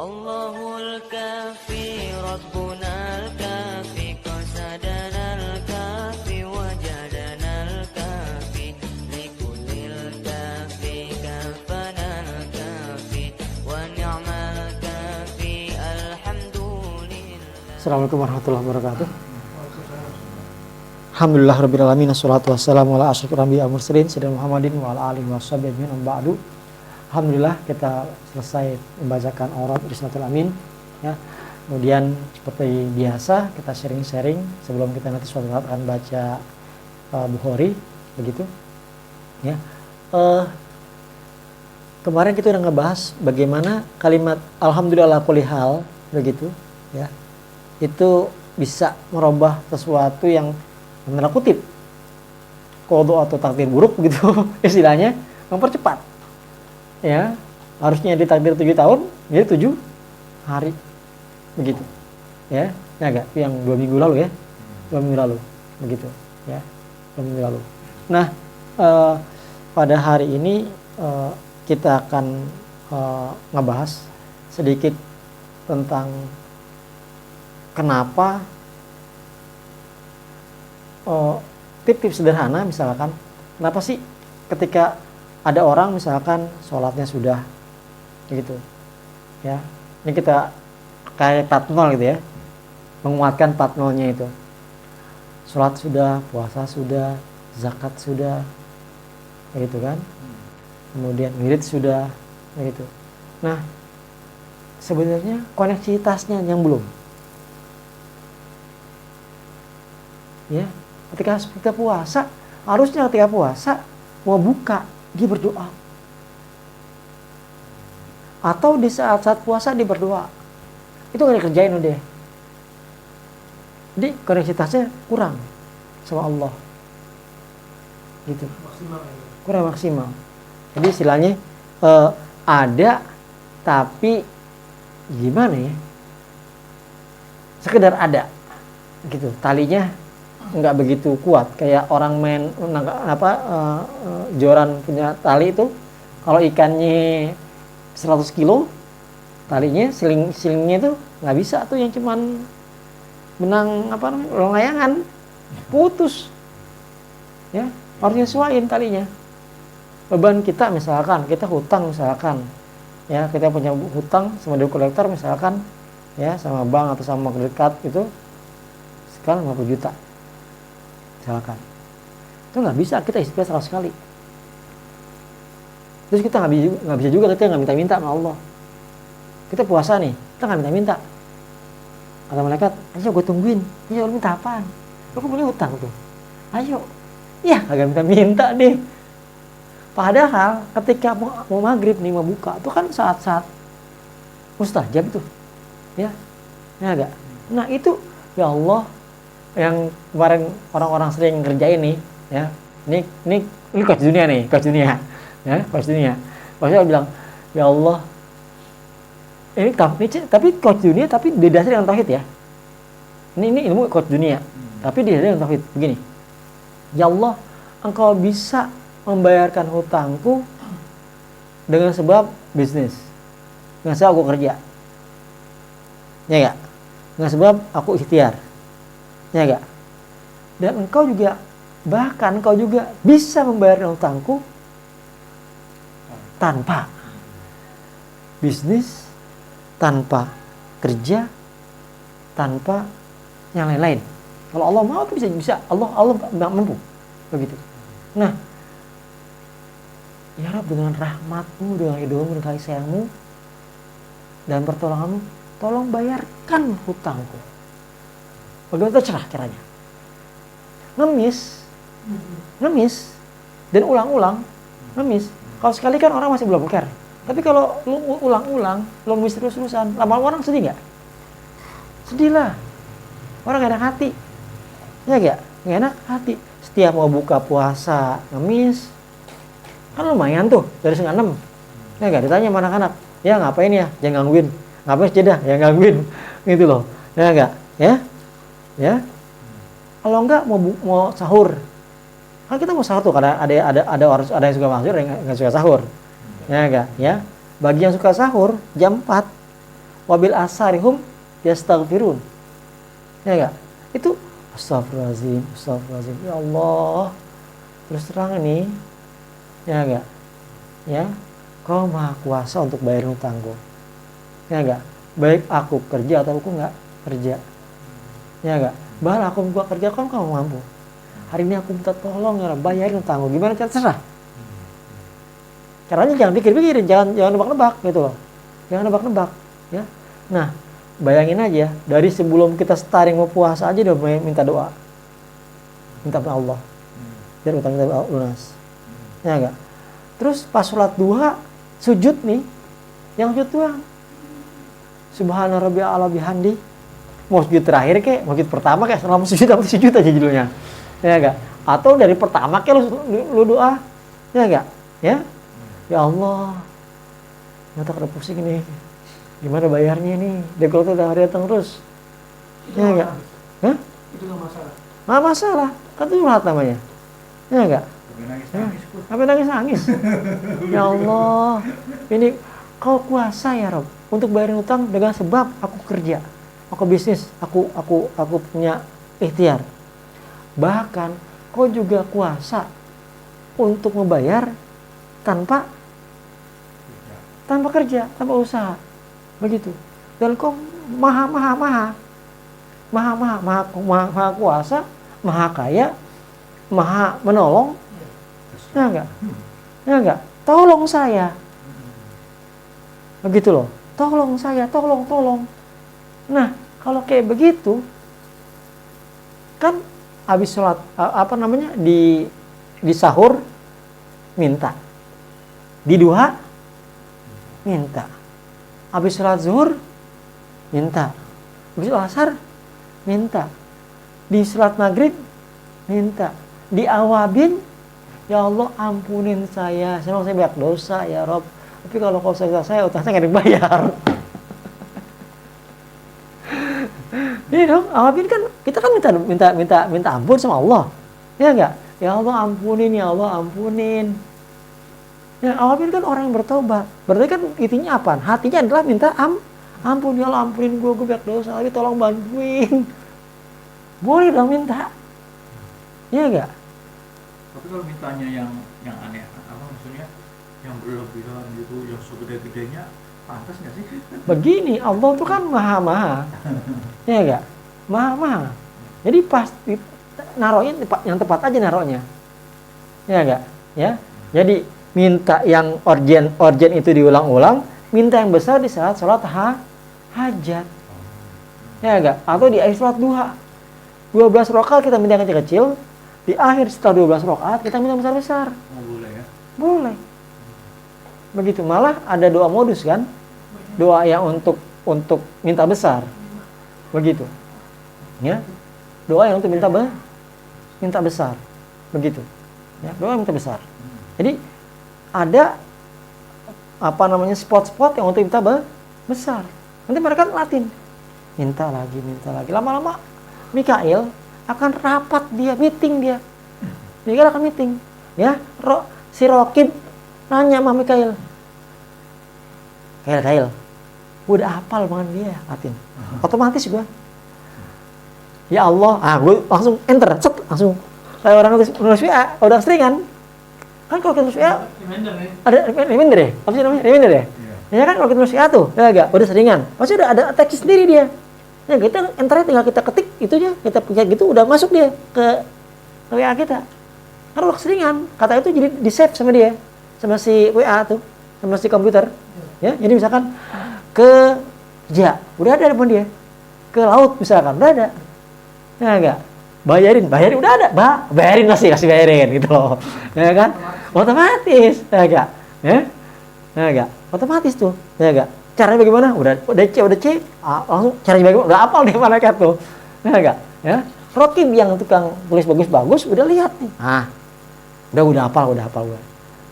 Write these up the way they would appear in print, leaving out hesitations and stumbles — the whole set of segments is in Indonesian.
Allahul kafi Rabbunal kafi qasadanal kafi wajadanal kafi likullil kafi kafanal kafi wa ni'mal kafi alhamdulillah. Assalamualaikum warahmatullahi wabarakatuh. Alhamdulillah rabbil alamin, wassalatu wassalamu ala asyrofil anbiya'i wal mursalin sayyidina Muhammadin wa ala alihi washabihi ajmain, ba'du. Alhamdulillah kita selesai membacakan aurat Risalatul Amin ya. Kemudian seperti biasa kita sharing-sharing sebelum kita nanti suatu saat akan baca Bukhari begitu ya. Kemarin kita udah ngebahas bagaimana kalimat alhamdulillah ala kulli hal begitu ya. Itu bisa merubah sesuatu yang tanda kutip qada atau takdir buruk gitu istilahnya, mempercepat ya. Harusnya ditakdir 7 tahun jadi 7 hari begitu ya. Ini agak yang 2 minggu lalu ya, 2 minggu lalu begitu ya, 2 minggu lalu. Nah pada hari ini kita akan ngebahas sedikit tentang kenapa tip-tips sederhana. Misalkan kenapa sih ketika ada orang misalkan sholatnya sudah gitu ya, ini kita kayak 4-0 gitu ya, menguatkan 4-0-nya itu. Sholat sudah, puasa sudah, zakat sudah gitu kan, kemudian wirid sudah gitu. Nah sebenarnya koneksitasnya yang belum ya. Ketika kita puasa, harusnya ketika puasa mau buka dia berdoa, atau di saat-saat puasa dia berdoa. Itu nggak dikerjain udah, jadi koneksitasnya kurang sama Allah gitu, kurang maksimal. Jadi istilahnya ada tapi gimana ya, sekedar ada gitu, talinya nggak begitu kuat. Kayak orang main joran punya tali itu, kalau ikannya 100 kilo talinya, silingnya itu nggak bisa tuh yang cuman benang layangan, putus ya. Harus nyesuaiin talinya. Beban kita misalkan kita hutang misalkan ya, kita punya hutang sama debt collector misalkan ya, sama bank atau sama kredit card itu sekarang 50 juta misalkan, itu nggak bisa kita istighfar 100 kali. Terus kita nggak bisa juga kita nggak minta-minta sama Allah. Kita puasa nih, kita nggak minta-minta. Kata malaikat, ayo gue tungguin. Ayo lu minta apaan? Lu punya hutang tuh. Ayo, ya kagak minta-minta deh. Padahal ketika mau maghrib nih, mau buka, itu kan saat-saat mustajab tuh, ya agak. Nah itu ya Allah, yang kemarin orang-orang sering ngerjain nih ya, ini coach dunia nih, coach dunia ya, coach dunia. Maksudnya bilang ya Allah, ini tapi coach dunia tapi didasari dengan tauhid ya. Ini ilmu coach dunia tapi didasari dengan tauhid. Begini, ya Allah, engkau bisa membayarkan hutangku dengan sebab bisnis, dengan sebab aku kerja ya enggak, dengan sebab aku ikhtiar ya enggak. Dan engkau juga, bahkan engkau juga bisa membayar hutangku tanpa bisnis, tanpa kerja, tanpa yang lain-lain. Kalau Allah mau itu bisa. Allah mampu begitu. Nah ya Rabb, dengan rahmatmu, dengan hidayahmu, dengan kasih sayangmu dan pertolonganmu, tolong bayarkan hutangku. Bagaimana tercerah caranya? Ngemis dan ulang-ulang ngemis. Kalau sekali kan orang masih belum care, tapi kalau lu ulang-ulang, lu ngemis terus-terusan, lama-lama orang sedih nggak? Sedih lah, orang gak enak hati ya gak enak hati. Setiap mau buka puasa ngemis kan lumayan tuh, dari 5:30 ya gak, ditanya sama anak-anak, ya ngapain ya, jangan gangguin, ngapain sejadah, ya gangguin gitu loh ya gak ya. Kalau enggak mau sahur, kan kita mau sahur tuh, karena ada yang suka sahur, ada yang nggak suka sahur ya enggak ya. Bagi yang suka sahur jam 4, wabil asarihum yastaghfirun. Ya enggak? Itu astagfirullahaladzim, astagfirullahaladzim. Ya Allah, terus terang ini, ya enggak? Ya, Kau Maha Kuasa untuk bayar hutangku. Ya enggak? Baik aku kerja atau aku enggak kerja. Ya enggak? Bahkan aku gua kerja kan Kau mampu. Hari ini aku minta tolong ya, bayarin hutangku. Gimana cara serah? Caranya jangan pikir-pikirin, jangan nebak-nebak gitu loh. Jangan nebak-nebak, ya. Nah, bayangin aja dari sebelum kita starting mau puasa aja udah minta doa. Minta sama Allah. Biar utang kita lunas. Ya enggak? Terus pas sholat duha, sujud nih, yang sujud doang. Subhana rabbiyal a'la bihamdi. Mau sujud terakhir kek, mau sujud pertama kek, selama sujud aja judulnya. Ya enggak? Atau dari pertama kek lu doa. Ya enggak? Ya? Ya Allah, mata kada pusing nih. Gimana bayarnya nih? Dekol tuh udah datang terus. Ya enggak? Hah? Itu nggak masalah. Nggak masalah, kan itu curhat namanya. Ya enggak? Sampai nangis. Ya Allah, ini Kau kuasa ya Rob untuk bayarin utang dengan sebab aku kerja, aku bisnis, aku punya ikhtiar. Bahkan Kau juga kuasa untuk membayar tanpa kerja, tanpa usaha, begitu. Dan Kau maha kuasa, maha kaya, maha menolong. Ya enggak? Tolong saya. Begitu loh. Tolong saya, tolong. Nah, kalau kayak begitu kan habis sholat di sahur minta. Di duha minta. Habis sholat zuhur minta. Habis asar minta. Di sholat maghrib minta. Di awabin, ya Allah ampunin saya banyak dosa ya Rob. Tapi kalau Kau saya utang saya nggak dibayar. Ini dong, awabin kan kita kan minta ampun sama Allah. Ya enggak? Ya Allah ampunin, ya Allah ampunin. Ya awabin kan orang yang bertobat. Berarti kan intinya apa? Hatinya adalah minta ampun, ya Allah ampunin gue banyak dosa, tapi tolong bantuin. Boleh dong minta. Ya enggak? Tapi kalau mintanya yang aneh, apa maksudnya yang berlebihan gitu, yang segede-gedenya, pantas nggak sih? Begini, Allah itu kan maha. Ya enggak? Maha. Jadi pasti naruhnya yang tepat aja naruhnya. Ya enggak? Ya. Jadi minta yang urgent itu diulang-ulang, minta yang besar di saat sholat hajat. Ya enggak? Atau di akhir sholat duha. 12 rakaat kita minta yang kecil-kecil, di akhir setelah 12 rakaat kita minta besar-besar. Oh, boleh ya? Boleh. Begitu, malah ada doa modus kan? Doa yang untuk minta besar. Begitu. Ya. Doa yang untuk minta besar. Begitu. Ya, doa yang minta besar. Jadi ada spot-spot yang untuk minta besar. Nanti mereka latih. Minta lagi. Lama-lama Mikail akan rapat dia, meeting dia. Mikail akan meeting. Ya, si Rokib nanya sama Mikail. Kail, udah hafal banget dia, Atin. Otomatis gua. Ya Allah, gue langsung enter, langsung. Kayak orang nulis WA, udah sering kan? Kan kalau kita nulis WA, ada reminder ya? Apa sih namanya? Reminder ya? Ya kan kalau kita nulis WA tuh, ya enggak, udah seringan. Pasti udah ada teks sendiri dia. Ya kita enternya tinggal kita ketik itu aja, kita kayak gitu udah masuk dia ke WA kita. Kan udah seringan, kata itu jadi di save sama dia, sama si WA tuh, sama si komputer. Ya, jadi misalkan kerja, udah ada depan dia. Ke laut misalkan, udah ada. Ya enggak? Bayarin udah ada. Bayarin kasih bayarin gitu loh. Ya kan? Otomatis, ya enggak? Ya enggak? Otomatis tuh, ya enggak? Caranya bagaimana? Udah C, langsung caranya bagaimana? Udah hafal deh malaikat tuh. Ya enggak? Ya. Rokib yang tukang tulis bagus-bagus udah lihat nih. Udah hafal gua.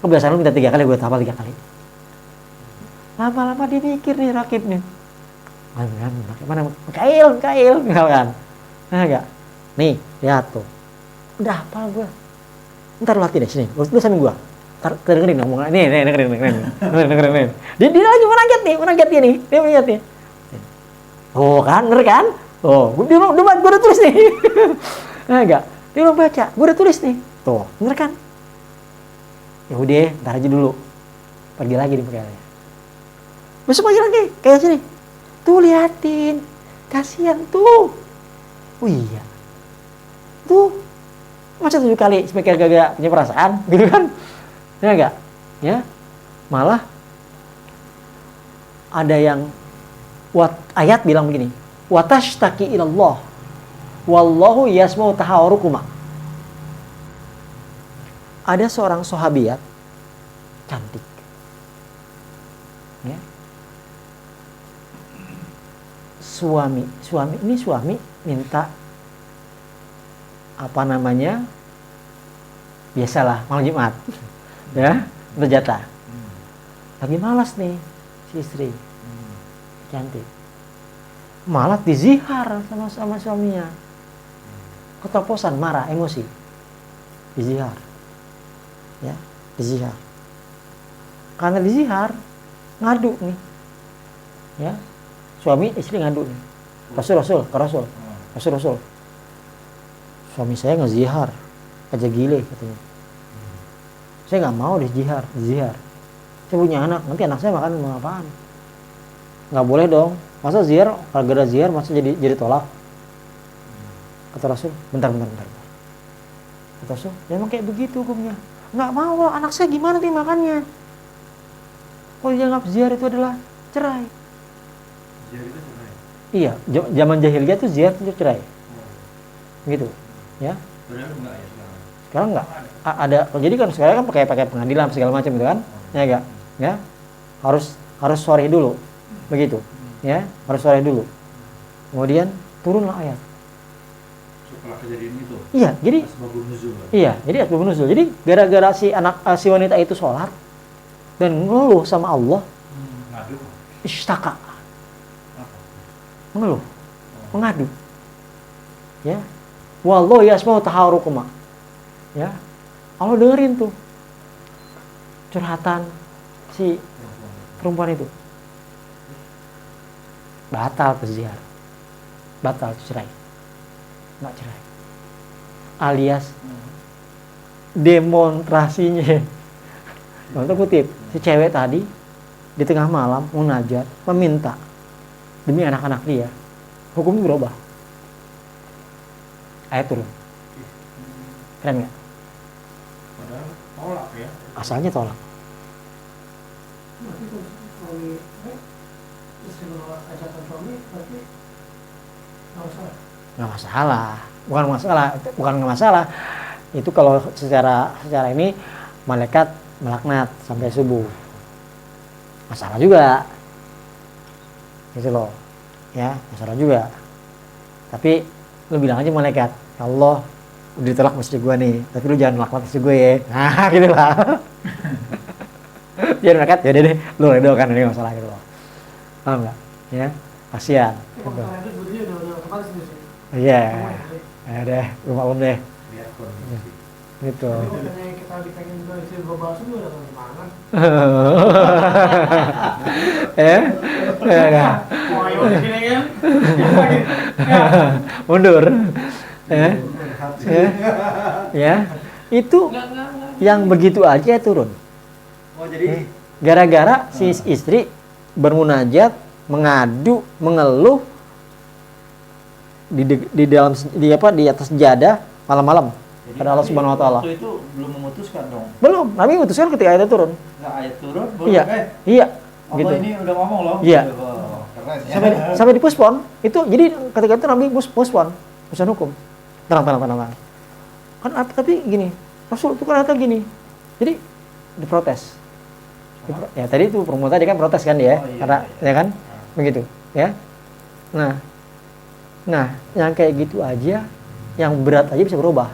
Kebiasaan lu minta 3 kali, gua hafal 3 kali. Lama-lama dia mikir nih Rakib nih. Mana Kail kan. Nah enggak. Nih, lihat tuh. Udah hafal gua. Ntar lu latih deh sini. Lu samping gua. Ntar dengerin ngomong. Nih, dengerin. Dia lagi menanjat dia nih. Dia menanjat nih. Oh kan, bener kan? Oh, gue udah tulis nih. Nah, enggak. Dia belum baca, gue udah tulis nih. Tuh, bener kan? Ya udah, ntar aja dulu. Pergi lagi di PKL-nya. Besok lagi, kayak sini. Tuh liatin, kasihan tuh. Oh iya. Tuh, masa 7 kali speaker gak punya perasaan, gitu kan? Ya enggak? Ya, malah ada yang ayat bilang begini, watashtaki ilallah wallahu yasma'u tahawurukuma. Ada seorang sahabiat cantik, ya. Suami minta apa namanya, biasalah malam Jumat, ya, berjatah. Lagi malas nih si istri, cantik, malah dizihar sama suaminya, ketoposan, marah, emosi, dizihar, ya, dizihar. Karena dizihar, ngadu nih, ya, suami istri ngadu nih, Rasul, suami saya ngezihar, aja gile katanya, saya nggak mau dizihar, saya punya anak, nanti anak saya makan apaan? Nggak boleh dong, masa zihar, gara-gara zihar masa jadi tolak? Kata Rasul, bentar. Kata Rasul, ya emang kayak begitu hukumnya. Nggak mau lah, anak saya gimana nih makannya? Kalau dianggap zihar itu adalah cerai. Zihar itu cerai? Iya, zaman jahiliyah tuh zihar itu cerai. Gitu, ya. Padahal enggak ya sekarang? Sekarang enggak. Ada, jadi kan sekarang kan pakai pengadilan segala macam gitu kan? Ya enggak? Ya, harus sore dulu. Begitu, ya, harus sore dulu. Kemudian turunlah ayat. Setelah kejadian itu. Iya, jadi asbabun nuzul. Iya, jadi asbabun nuzul. Jadi gara-gara si wanita itu sholat dan ngeluh sama Allah, Ngadu. ishtaka, Apa? mengeluh, mengadu. Ya. Wallahu yasma'u tahawurukuma. Ya. Allah dengerin tuh curhatan si perempuan itu. Batal zihar, batal cerai, nggak cerai, alias demonstrasinya, untuk kutip, si cewek tadi di tengah malam munajat meminta demi anak-anak dia, hukumnya berubah, ayat turun, keren nggak? Padahal tolak ya. Asalnya tolak. Nggak masalah, bukan nggak masalah. Itu kalau secara ini malaikat melaknat sampai subuh, masalah juga, gitu loh, ya, masalah juga. Tapi lu bilang aja malaikat, Allah udah ditolak masjid gue nih, tapi lu jangan laknat masjid gue ya, nah gitu lah. Jadi malaikat, ya deh, lu redo kan, ini masalah gitu loh, paham nggak? Ya, kasihan. Iya, ya deh, lu maklum deh. Lihat kondisi. Gitu. Kita dipengen juga istri berubah sudah datang gimana? Ya, Mau ayo di sini kan? mundur. Ya, itu yang begitu aja turun. Oh jadi Gara-gara si istri bermunajat, mengadu, mengeluh di atas jadah malam-malam pada Allah Subhanahu wa taala. Waktu itu belum memutuskan dong. Belum, Nabi memutuskan ketika ayat turun. Nggak ayat turun, belum. Iya. Iya. Allah Gitu. ini udah ngomong loh. Iya. Oh, keren ya. Sampai dipuspon. Itu jadi ketika itu Nabi puspon hukum. Tenang. Kan tapi gini, Rasul itu kan kata gini. Jadi diprotes. Ya tadi itu perempuan tadi kan protes kan dia, Oh, iya, karena iya. ya kan, begitu, ya. Nah, yang kayak gitu aja, yang berat aja bisa berubah.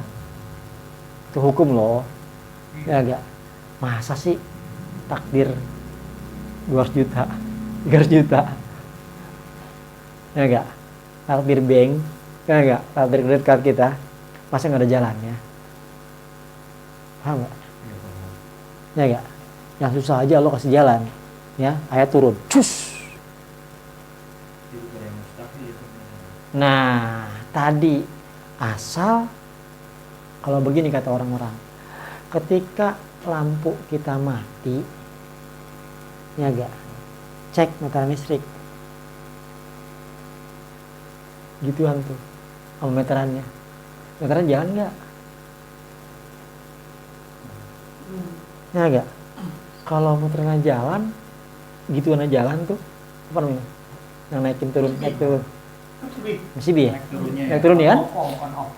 Itu hukum loh, ya enggak. Masa sih takdir 200 juta, 300 juta, ya enggak. Takdir bank, ya enggak. Takdir kredit card kita, masa nggak ada jalannya, paham nggak? Ya enggak. Yang susah aja Allah kasih jalan, ya, ayat turun, cus. Itu yang mustahil. Nah, tadi asal kalau begini kata orang-orang, ketika lampu kita mati, ya enggak, cek meteran listrik, gituan tuh, sama meterannya jalan nggak? Ya enggak, kalau meterannya jalan, gituan jalan tuh, apa namanya, yang naikin turun, naik turun, masih bi ya? Naik turun ya kan?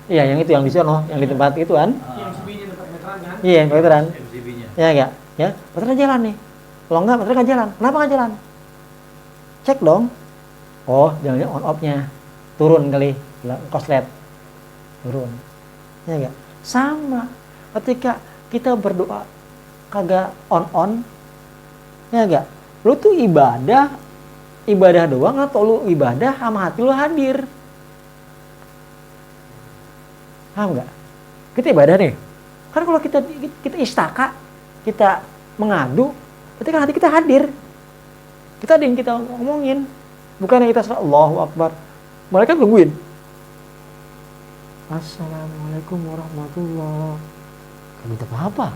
Iya, yang itu yang di sono, yang di tempat itu kan? Yang MCB-nya dekat meteran kan? Iya, meteran. MCB-nya. Ya enggak? Ya, meteran jalan nih. Kalau enggak, meteran nggak jalan. Kenapa nggak jalan? Cek dong. Oh, jalannya on off-nya. Turun kali, koslet. Turun. Ya enggak? Sama. Ketika kita berdoa kagak on, ya enggak? Lu tuh ibadah doang atau lu ibadah sama hati lu hadir? Paham nggak? Kita ibadah nih. Kan kalau kita istaka, kita mengadu, berarti kan hati kita hadir. Kita ada yang kita ngomongin. Bukannya kita Allahu Akbar. Mereka tungguin. Assalamualaikum warahmatullahi wabarakatuh. Gak minta apa-apa.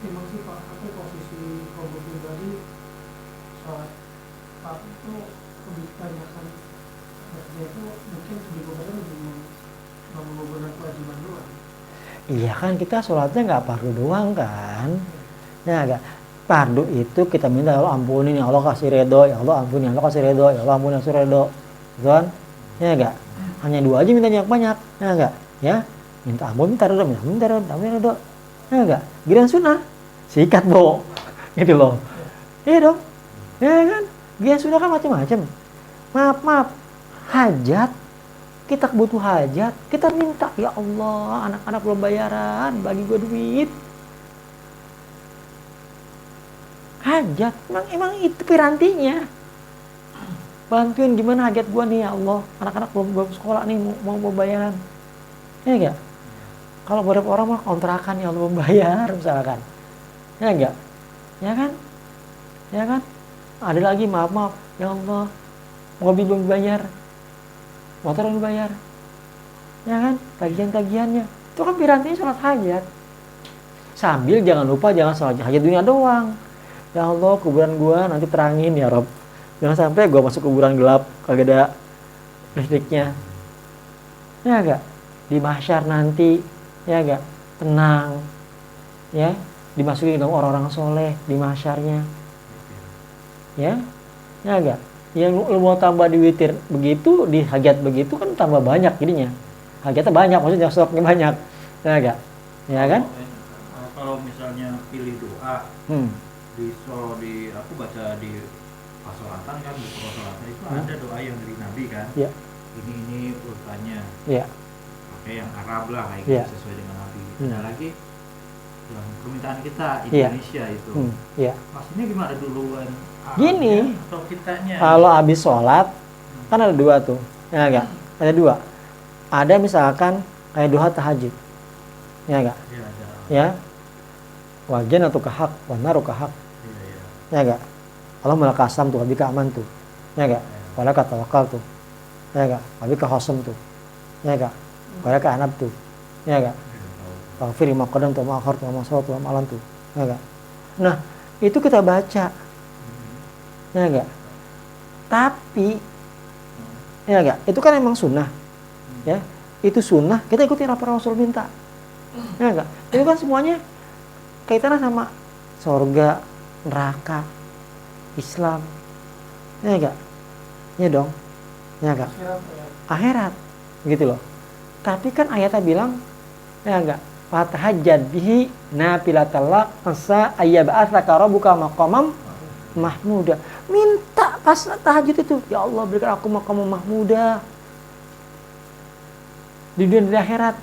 Emang sih Pak, apa posisi robot pribadi saat Pak itu kebanyakan kerja itu mungkin di beberapa lebih membebankan kewajiban doang. Iya kan kita sholatnya nggak fardu doang kan. Ya enggak. Fardu itu kita minta ya Allah ampuni, ya Allah kasih redo, ya Allah ampuni, ya Allah kasih redo, ya Allah ampuni, kasih redo. Gitu kan? Ya enggak. Hanya dua aja mintanya banyak. Ya enggak. Ya. Minta ampun, minta redo, minta redo. Ya enggak. Giliran sunnah. Sikat, Bo. Gitu loh. Iya dong. Ya kan? Giliran sunnah kan macam-macam. Maaf. Hajat. Kita butuh hajat. Kita minta, ya Allah, anak-anak belum bayaran, bagi gue duit. Hajat. Emang itu pirantinya. Bantuin gimana hajat gue nih, ya Allah. Anak-anak belum sekolah nih, mau bayaran. Ya enggak? Kalau beberapa orang mah kontrakan, ya Allah belum bayar misalkan. Ya enggak? Ya kan? Ya kan? Ada lagi maaf, ya Allah, mobil belum dibayar, motor belum dibayar. Ya kan? Tagihan-tagihannya. Itu kan pirantinya sholat hajat. Sambil jangan lupa jangan sholat hajat dunia doang. Ya Allah, kuburan gua nanti terangin ya Rob. Jangan sampai gua masuk kuburan gelap kagak ada listriknya. Ya enggak? Di mahsyar nanti, ya enggak? Tenang. Ya, dimasukin dong orang-orang soleh di mahsyarnya. Ya. Ya enggak? Yang lu mau tambah di witir begitu, di hajat begitu kan tambah banyak jadinya. Hajatnya banyak, maksudnya stoknya banyak. Ya enggak? Ya kan? Kalau misalnya pilih doa, aku baca di pasolatan kan, buku pasolatan itu ada doa yang dari Nabi kan. Ya. Ini urutannya. Ya. Pakai yang Arab lah kayak Ya. gitu, sesuai dengan Nabi. Ada lagi yang permintaan kita Ya. Indonesia itu. Ya. Maksudnya gimana duluan? Gini. Atau kitanya? Kalau habis sholat kan ada dua tuh. Ya enggak? Ada dua. Ada misalkan kayak doa tahajud. Ya enggak? Iya, ada. Ya. Wajan atau kahak, wanar kahak. Iya. Ya enggak? Allah malaka asam tuh, abika aman tuh. Ya enggak? Walaka tawakal tuh. Ya enggak? Abika khosem tuh. Ya enggak? Walaka anab tuh. Ya enggak? Faghfir lima qadam tuh, ma akhar tuh, ma sawat tuh, ma alam tuh. Ya enggak? Nah, itu kita baca. Ya enggak? Tapi ya enggak? Itu kan emang sunnah. Ya. Itu sunnah, kita ikutin apa Rasul minta. Ya enggak? Itu kan semuanya kaitannya sama surga, neraka, Islam. Ya enggak? Ya dong. Ya enggak? Akhirat. Gitu loh. Tapi kan ayatnya bilang, ya enggak? Fatahajjad bihi nafilatallah asa ayyab'atsaka rabbuka maqamam mahmuda. Minta pas tahajud itu, ya Allah berikan aku maqam mahmuda di dunia di akhirat.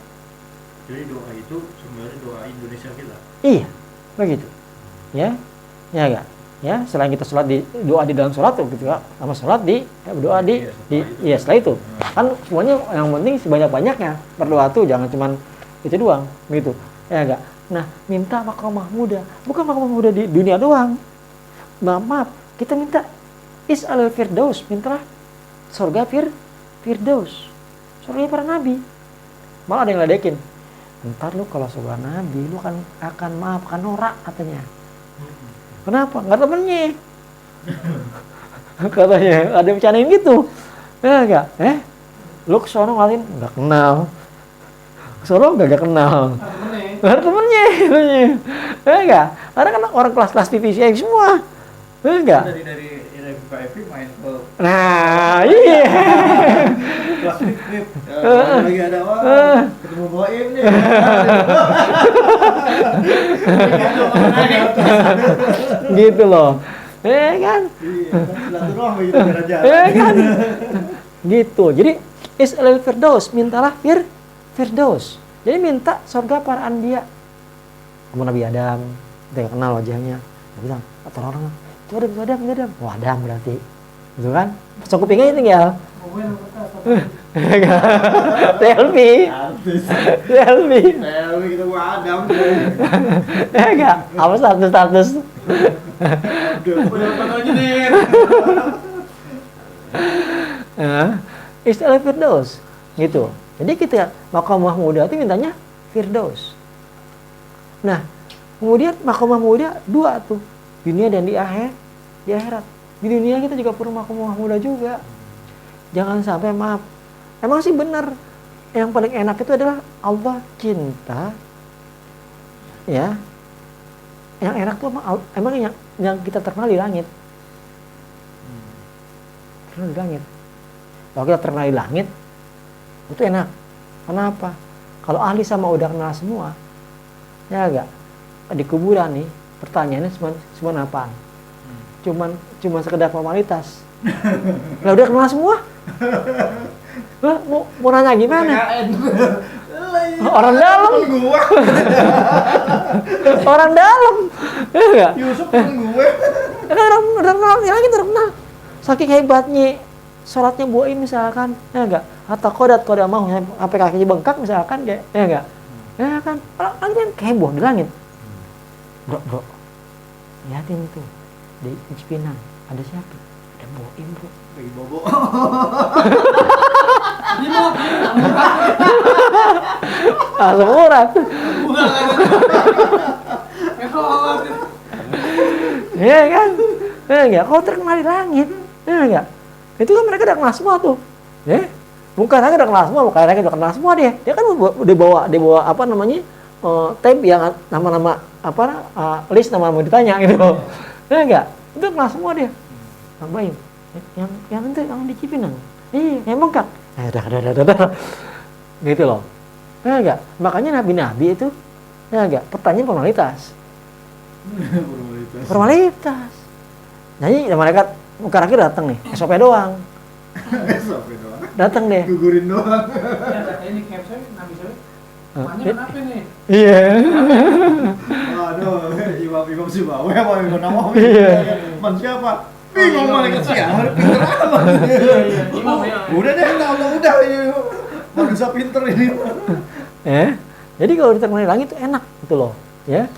Jadi doa itu sebenarnya doa Indonesia kita. Iya, begitu. Ya. Ya enggak? Ya, selain kita sholat doa di dalam sholat tuh gitu ya, sama sholat berdoa setelah itu. Kan semuanya yang penting sebanyak-banyaknya berdoa tuh jangan cuman itu doang, gitu. Ya enggak? Nah, minta maqam mahmuda, bukan maqam mahmuda di dunia doang. Maaf, kita minta Is'alul Firdaus, mintalah surga Firdaus, surga para nabi. Malah ada yang ledekin, ntar lu kalau surga nabi lu akan maafkan norak katanya. Kenapa? Nggak temennya. Katanya ada yang bercandain gitu. Ya enggak? Lu kesono ngalin nggak kenal. Kesono nggak kenal. Nggak ada temennya. Ya enggak? Karena kan orang kelas-kelas TVCI semua. Ya enggak? Dari FIV main ke Nah, iya. kelas trip. Lagi ada orang ketemu Boim nih. Gitu loh. Kan? Iya, silaturahmi gitu aja. Kan? Gitu. Jadi is'alil firdaus, mintalah firdaus. Jadi minta surga para anbiya. Kamu Nabi Adam, kita kenal wajahnya. Dia bilang, atau orang itu Adam. Wah, Adam berarti. Gitu kan? Pasang kupingnya tinggal. Selfie. Selfie kita gua Adam. Ya enggak? Apa status? Udah foto aja nih. Istilah Firdaus gitu. Jadi kita Maqam Mahmudah itu mintanya Firdaus. Nah, kemudian Maqam Mahmudah dua tuh, dunia dan di akhirat. Di dunia kita juga perlu Maqam Mahmudah juga. Jangan sampai maaf. Emang sih benar. Yang paling enak itu adalah Allah cinta. Ya. Yang enak tuh emang yang kita terkenal di langit. Terkenal di langit. Kalau kita terkenal di langit, itu enak. Kenapa? Kalau ahli sama udah kenal semua, ya enggak? Di kuburan nih, pertanyaannya cuma apaan? Cuman sekedar formalitas. Lah udah kenal semua? Lah mau nanya gimana? Orang dalam. Orang dalam. Ya enggak? Yusuf kan gue. Udah kenal, ya lagi terkenal. Saking hebatnya sholatnya Boim misalkan, ya enggak? Atau kodat mau sampai kakinya bengkak misalkan, ya enggak? Ya kan? Orang kan heboh di langit. Bro. Lihatin tuh di Cipinang ada siapa? Ada Boim, bro. Bobo. Langsung urat. Ya kan? Ya enggak? Kalau terkenal di langit, ya enggak? Itu kan mereka udah kenal semua tuh. Ya? Bukan hanya udah kenal semua, bukan hanya udah kenal semua dia. Dia kan udah bawa apa namanya? Tab yang nama-nama list nama-nama ditanya gitu. Ya enggak? Itu kenal semua dia. Tambahin. Yang itu yang di Cipinang. Iya, yang bengkak. Udah. Gitu loh. Ya enggak? Makanya nabi-nabi itu ya enggak, pertanyaan formalitas. Formalitas. Jadi malaikat muka akhir datang nih, SOP doang. Datang deh. Gugurin doang. Ya, ini caption nabi saya. Makanya kenapa nih? Iya. Aduh, imam si bawa apa imam nama? Iya. Man siapa? Bingung malaikat siapa? Imam ya. Udah deh, Allah udah ini. Manusia pinter ini. Jadi kalau diterkenal di langit itu enak gitu loh, ya.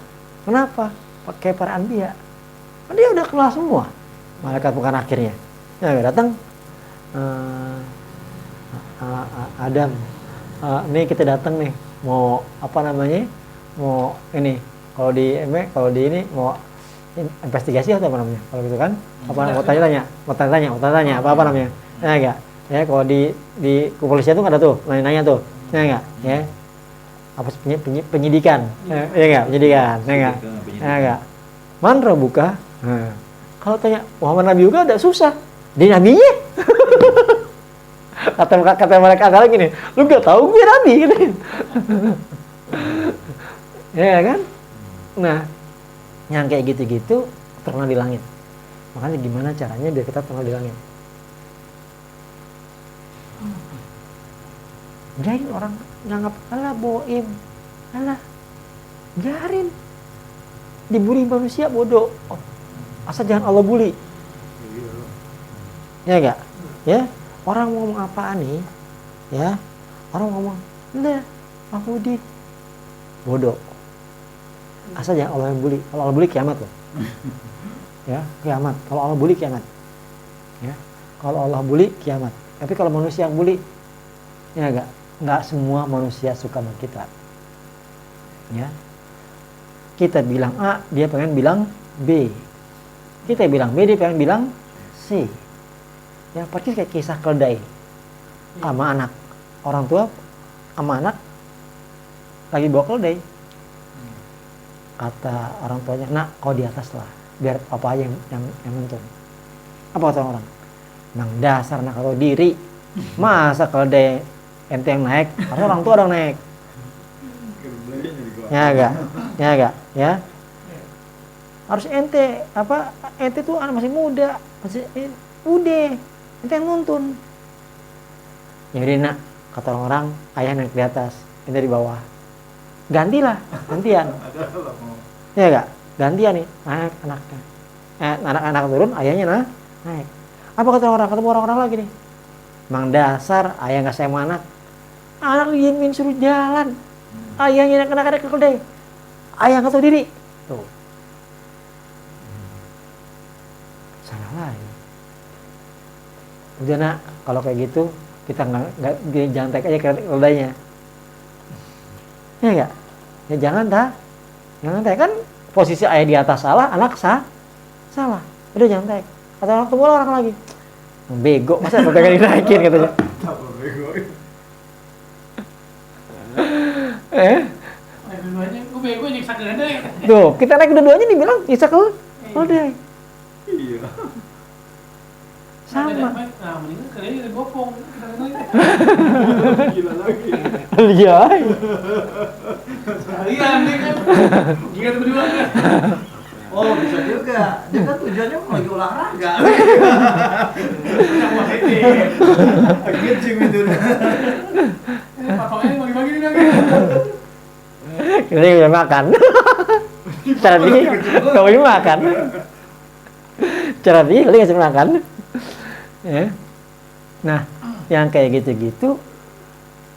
Kenapa? Pakai para anbiya. Kan dia udah kenal semua. Malaikat bukan akhirnya. Ya datang Adam. Nih kita datang nih, mau apa namanya? Mau ini kalau di ini mau investigasi atau apa namanya? Kalau gitu kan? Apa mau tanya apa namanya? Ya enggak? Ya kalau di kepolisian tuh ada tuh nanya tuh. Ya enggak? Ya. Apa penyidikan? Ya enggak? Penyidikan. Ya enggak? Ya enggak? Man rabbuka? Kalau tanya Muhammad Nabi juga udah susah. Dia nabinya. kata mereka agak gini, lu gak tahu gue nabi gitu. Ya kan? Nah, yang kayak gitu-gitu terkenal di langit. Makanya gimana caranya biar kita terkenal di langit? Biarin orang nganggap, alah Boim, alah, biarin. Dibully manusia bodoh. Asal jangan Allah bully. Ya enggak? Ya, orang ngomong apaan nih? Ya, orang ngomong, "Lah, Mahmudi." Bodoh. Asal jangan Allah yang bully. Kalau Allah bully kiamat loh. Ya, kiamat. Kalau Allah bully kiamat. Ya. Kalau Allah bully kiamat. Tapi kalau manusia yang bully, ya nggak semua manusia suka sama kita. Ya, kita bilang A, dia pengen bilang B. Kita bilang B, dia pengen bilang C. Ya, persis kayak kisah keledai sama anak. Orang tua sama anak lagi bawa keledai. Kata orang tuanya, nak kau di atas lah, biar papa aja yang nuntun. Apa kata orang? Nang dasar nak tahu diri. Masa keledai ente yang naik, harusnya orang tua dong naik. Ya. Harus ente ente tuh anak masih muda, udah ente yang nuntun. Ya udah nak, kata orang ayah naik di atas, ente di bawah. Gantian. Ya gantian nih, naik anaknya. Anak-anak turun, ayahnya naik. Apa kata orang? Ketemu orang-orang lagi nih. Mang dasar ayah nggak sayang anak. Anak diamin suruh jalan. Ayahnya anak-anak ke keledai. Ayah nggak tahu diri. Tuh. Salah lagi. Udah nak, kalau kayak gitu kita nggak jangan tek aja keledainya. Ya enggak? Ya jangan tek, kan posisi ayah di atas salah, anak salah. Udah jangan tek. Kata orang tua orang lagi. Bego, masa pegangan dinaikin katanya. Dua-duanya, gue bego nyiksa keledai. Tuh, kita naik dua-duanya dibilang nyiksa keledai. Iya. Sama. Nah, mendingan keledai dari gopong. Gila lagi. Iya. Kalian nih kan. Gila tuh berdua kan. Oh bisa juga. Dia kan tujuannya mau lagi olahraga. Sama hati. Akhirnya gym itu. Patokannya bagi-bagi nih lagi. Kita bisa makan. Cara dia nggak boleh makan. Cara dia kali nggak makan. Ya. Nah, yang kayak gitu-gitu,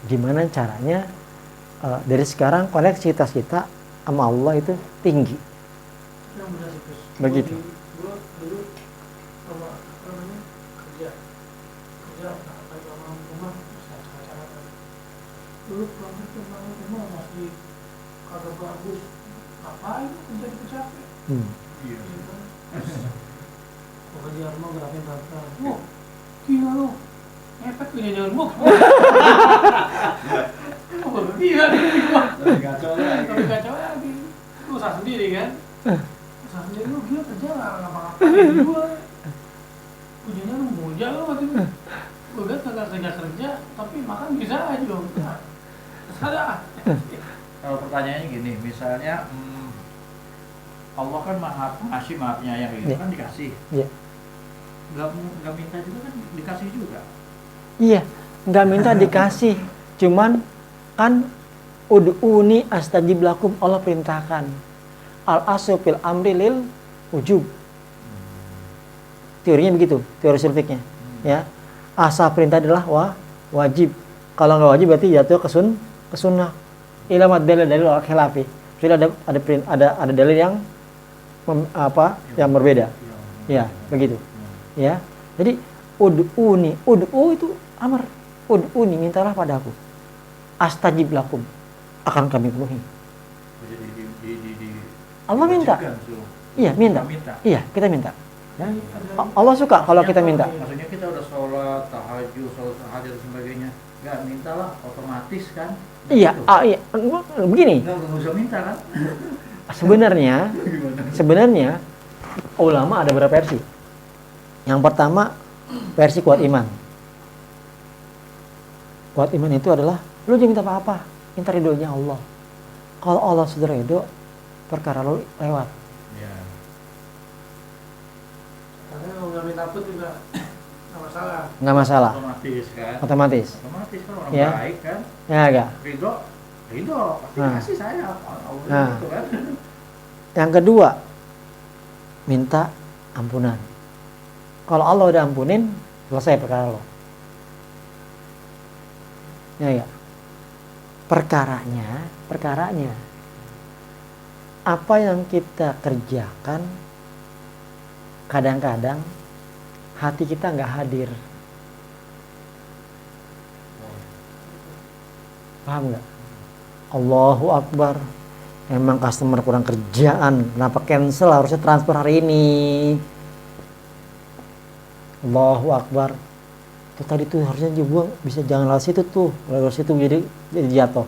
gimana caranya dari sekarang koneksitas kita sama Allah itu tinggi. Yang benar sih, Gus. Begitu. Dulu sama apa namanya kerja lagi orang rumah cara dulu bangun rumah masih kagak bagus, ngapain kerja kita capek. Iya. Kerja rumah gerakin tata, wah gila lo, efek punya rumah. Oh gila nih gua. Tapi kacau lagi, lu usaha sendiri kan? Usaha sendiri lu gila kerja nggak ngapa-ngapain gua. Ujiannya lu muja lu waktu itu. Gua liat kagak kerja, tapi makan bisa aja dong. Salah. Kalau pertanyaannya gini, misalnya Allah kan maha pengasih, maha penyayang gitu, kan dikasih. Iya. Nggak minta juga kan dikasih juga. Iya, nggak minta dikasih, cuman kan ud'uni astajib lakum, Allah perintahkan. Al aslu fil amri lil ujub. Teorinya begitu, teori sulfiknya. Ya, asal perintah adalah wajib. Kalau nggak wajib berarti jatuh ke sunnah. Ilamat dalil al-khilafi. Sudah ada dalil yang yang berbeda. Ya, begitu. Ya. Jadi ud'u itu amar. Ud'uni, mintalah padaku. Astajib lakum, akan kami penuhi. Jadi Allah minta. Iya, minta. Iya, kita minta. Ya. Allah suka kalau kita minta. Maksudnya kita udah sholat tahajud, sholat tahajud dan sebagainya, nggak mintalah otomatis kan? Iya, Gitu. iya. Begini. Nggak usah minta kan? Sebenarnya ulama ada beberapa versi. Yang pertama versi kuat iman. Kuat iman itu adalah lu jangan minta apa-apa, minta ridhonya Allah. Kalau Allah sudah ridho, perkara lu lewat. Ya. Karena kalau nggak minta pun juga nggak masalah. Nggak masalah. Otomatis kan? Otomatis. Otomatis kan orang Ya. baik kan? Ya enggak. Ridho pasti Nah. kasih saya Allah Nah. gitu kan? Yang kedua, minta ampunan. Kalau Allah udah ampunin, selesai perkara lo. Ya enggak. Perkaranya apa yang kita kerjakan kadang-kadang hati kita nggak hadir. Paham nggak? Allahu Akbar. Emang customer kurang kerjaan, kenapa cancel, harusnya transfer hari ini. Allahu Akbar. Itu tadi tuh harusnya juga bisa jangan lewat situ tuh, lewat situ jadi jatuh.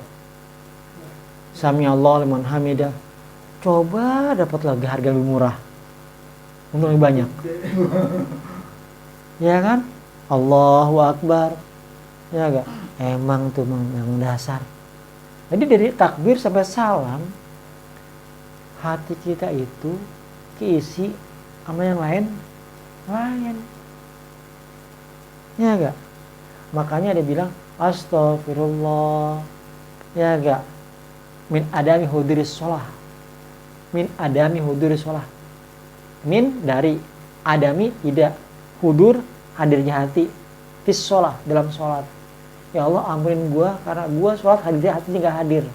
Sami Allah liman hamidah. Coba dapat lagi harga lebih murah, untung lebih banyak. Ya kan? Allahu Akbar. Ya enggak? Emang tuh yang dasar. Jadi dari takbir sampai salam, hati kita itu keisi sama yang lain. Ya enggak? Makanya dia bilang astagfirullah. Ya enggak? Min adami huduris sholah. Min adami huduris sholah. Min dari adami tidak, hudur hadirnya hati, fis sholah dalam sholat. Ya Allah ampunin gua karena gua sholat hadirnya hatinya nggak hadir.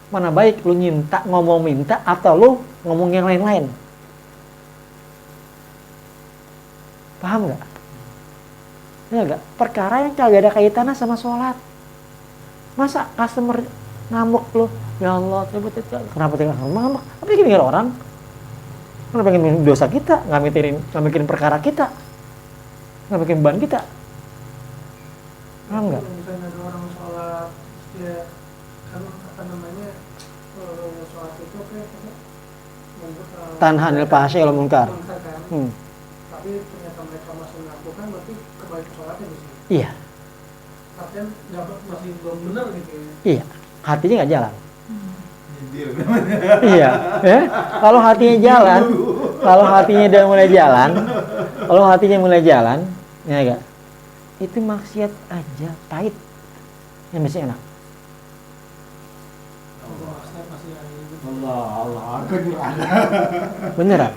Mana baik lu ngomong minta atau lu ngomong yang lain-lain? Paham nggak? Ya nggak? Perkara yang kagak ada kaitannya sama sholat. Masa customer ngamuk lu, ya Allah, kenapa tinggal ngamuk? Apa yang dengar orang? Kenapa pengen dosa kita? Nggak mikirin perkara kita, nggak mikirin beban kita. Paham nggak? Misalnya ada orang sholat, dia kan apa namanya, sholat itu Tanhan il fahsya wal munkar. Kan? Tapi ternyata mereka masih melakukan, berarti kembali ke sholatnya di sini. Iya. Artinya masih belum benar gitu ya. Iya. Hatinya nggak jalan. Iya. Kalau hatinya jalan, kalau hatinya udah mulai jalan, ya enggak? Itu maksiat aja pahit, yang masih enak. Allah, Beneran.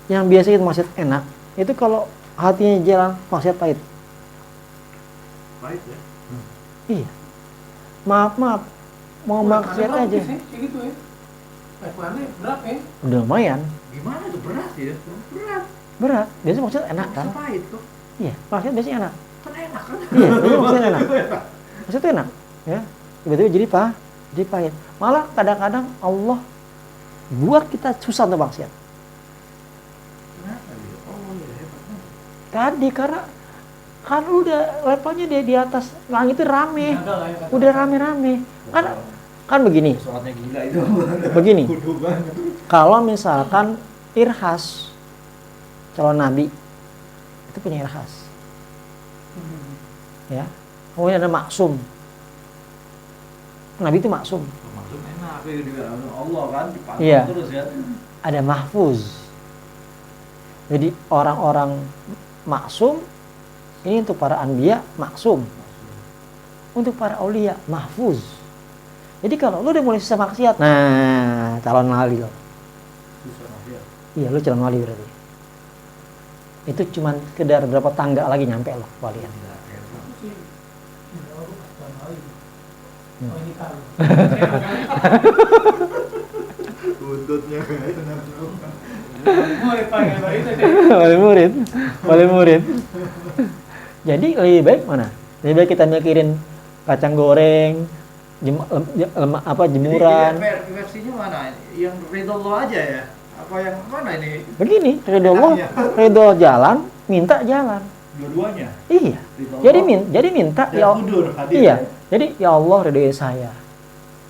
Yang biasa itu maksiat enak, itu kalau hatinya jalan maksiat pahit. Pahit ya? Iya. Maaf, mau maksiat aja. Kayak gitu ya. Levelnya berat ya. Udah lumayan. Gimana tuh berat ya? Berat. Biasanya maksiat enak kan? Masa pahit tuh? Iya, maksiat biasanya enak. Kan enak kan? Iya, biasanya maksiat enak. Maksiat itu enak, ya. Tiba-tiba jadi pahit. Malah kadang-kadang Allah buat kita susah untuk maksiat. Kenapa ya? Oh ya hebat. Tadi karena udah levelnya dia di atas langit itu rame, udah rame. Kan begini. Sholatnya gila itu. Begini. Kudu banget. Kalau misalkan Irhas calon nabi itu punya Irhas, ya. Kemudian ada Maksum. Nabi itu Maksum. Maksud enak ya juga Allah kan dipantau Iya. terus ya. Ada Mahfuz. Jadi orang-orang Maksum ini untuk para anbiya Maksum. Untuk para aulia Mahfuz. Jadi kalau lu udah mulai susah maksiat, nah calon wali lo. Susah maksiat. Iya, lu calon wali berarti. Itu cuman sekedar berapa tangga lagi nyampe lo walian. Gila, hebat. Itu sih. Ya Allah, bukan kali. Oh ini kali. Buntutnya kayak tenang. Murid panggil itu sih. Wali murid. Jadi lebih baik mana? Lebih baik kita mikirin kacang goreng, jemuran. Jadi versinya mana? Yang ridho Allah aja ya? Apa yang mana ini? Begini, ridho jalan, minta jalan. Dua-duanya? Iya. Ridho Jadi Allah minta dan ya. kudur hadir. Iya. Jadi ya Allah ridhoi saya.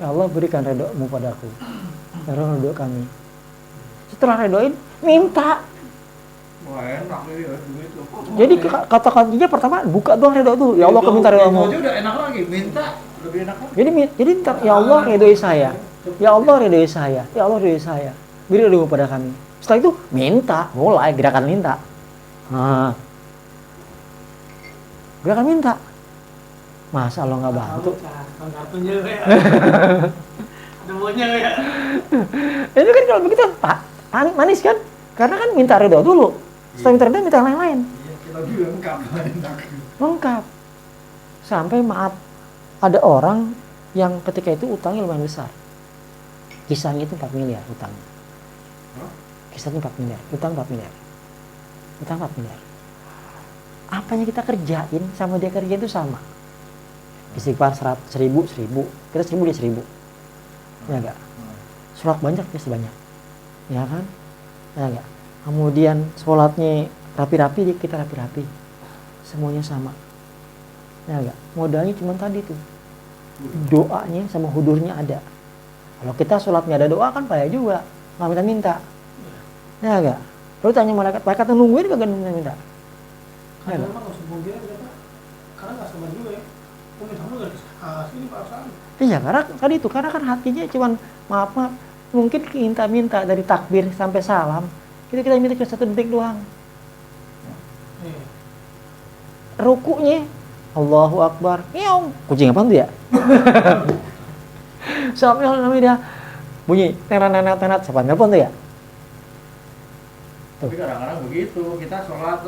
Ya Allah berikan ridho-Mu padaku. Ya Allah ridho kami. Setelah ridhoin, minta. Wah enak ini ya duit loh. Jadi kata kuncinya pertama buka doang ridho dulu. Ya Allah aku minta ridho-Mu. Ridho aja udah enak lagi, minta lebih enak lagi. Jadi minta, ya Allah ridhoi saya. Ya Allah ridhoi saya. Ya Allah ridhoi saya. Beri ridho-Mu pada kami. Setelah itu minta, mulai gerakan minta. Nah, gerakan minta. Masa Allah nggak bantu? Kartunya ya. Demonya ya. Itu kan kalau begitu manis kan? Karena kan minta ridho dulu. Setelah minta ridho minta yang lain. Iya, kita bilang lengkap. Lengkap. Sampai maaf, ada orang yang ketika itu utangnya lumayan besar. Kisahnya itu 4 miliar utang. Kisahnya 4 miliar, utang 4 miliar. Utang 4 miliar. Apa yang kita kerjain sama dia kerja itu sama. Istighfar 1000, kita 1000 dia 1000. Ya enggak? Sholat banyak dia sebanyak. Ya kan? Ya enggak? Kemudian sholatnya rapi-rapi, kita rapi-rapi. Semuanya sama. Ya enggak? Modalnya cuma tadi tuh. Doanya sama hudurnya ada. Kalau kita sholat nggak ada doa kan payah juga. Nggak minta-minta. Ya enggak? Lalu tanya malaikat nungguin kagak minta-minta. Kadang memang harus mungkin karena nggak sabar juga ya. Minta dulu nggak dikasih ini perasaan. Iya, karena tadi itu karena kan hatinya cuman maaf mungkin minta dari takbir sampai salam kita minta cuma 1 detik doang. Rukunya Allahu Akbar, ngeong, kucing apa tuh ya? Sampai namanya dia bunyi tenat siapa nelpon tuh ya? Tapi kadang-kadang begitu, kita sholat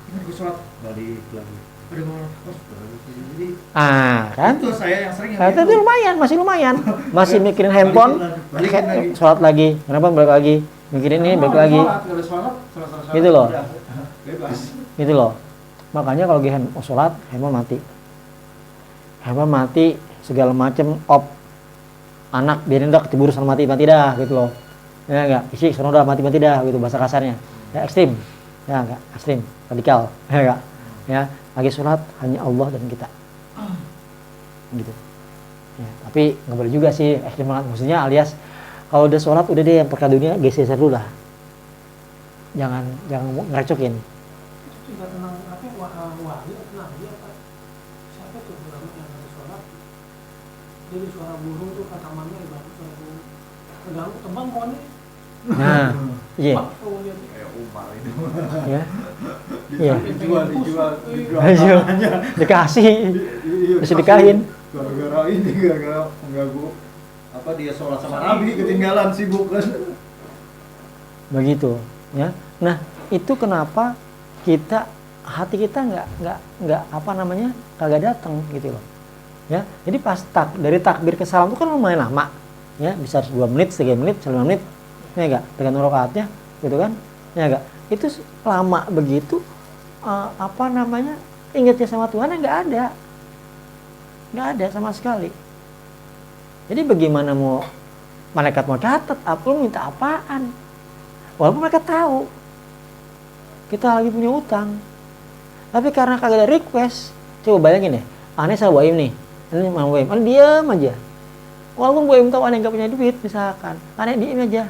ini sholat balik lagi. Jadi Kan? itu saya yang sering Nah, itu masih lumayan. Masih mikirin handphone, balikin lagi. sholat lagi, kenapa balik lagi? Mikirin ini balik lagi. Gitu loh. Bebas. Gitu loh. Makanya kalau lagi sholat, handphone mati, segala macem off. Anak biarin dah kecebur sama mati dah gitu loh. Ya enggak, isi sono dah mati dah gitu bahasa kasarnya. Ya ekstrim. Ya enggak, ekstrim, radikal. Ya enggak. Ya, lagi sholat hanya Allah dan kita. Gitu. Ya, tapi nggak boleh juga sih ekstrim banget. Maksudnya alias kalau udah sholat udah deh yang perkara dunia geser dulu lah. Jangan ngerecokin. Itu juga tenang apa wali apa siapa tuh ulama yang habis sholat jadi suara burung tuh kata mana ibarat suara burung terganggu tembang pohonnya. Nah, iya. Kayak Umar itu. Ya. Iya. Dijual Ayo, dikasih. Bisa dikahin. Gara-gara mengganggu apa dia sholat sama Nabi ketinggalan sibuk kan. Begitu, ya. Nah, itu kenapa hati kita nggak apa namanya kagak datang gitu loh. Ya, jadi pas dari takbir ke salam itu kan lumayan lama, ya bisa 2 menit, 3 menit, 5 menit, ya enggak, tergantung rakaatnya, gitu kan, ya enggak, itu lama begitu, apa namanya ingatnya sama Tuhan nggak ada sama sekali. Jadi bagaimana malaikat mau catat, lu minta apaan? Walaupun mereka tahu kita lagi punya utang, tapi karena kagak ada request, coba bayangin ya, aneh sama Boim nih. Ini mau Boim, aneh diam aja. Walaupun Boim tahu aneh nggak punya duit, misalkan, aneh diam aja.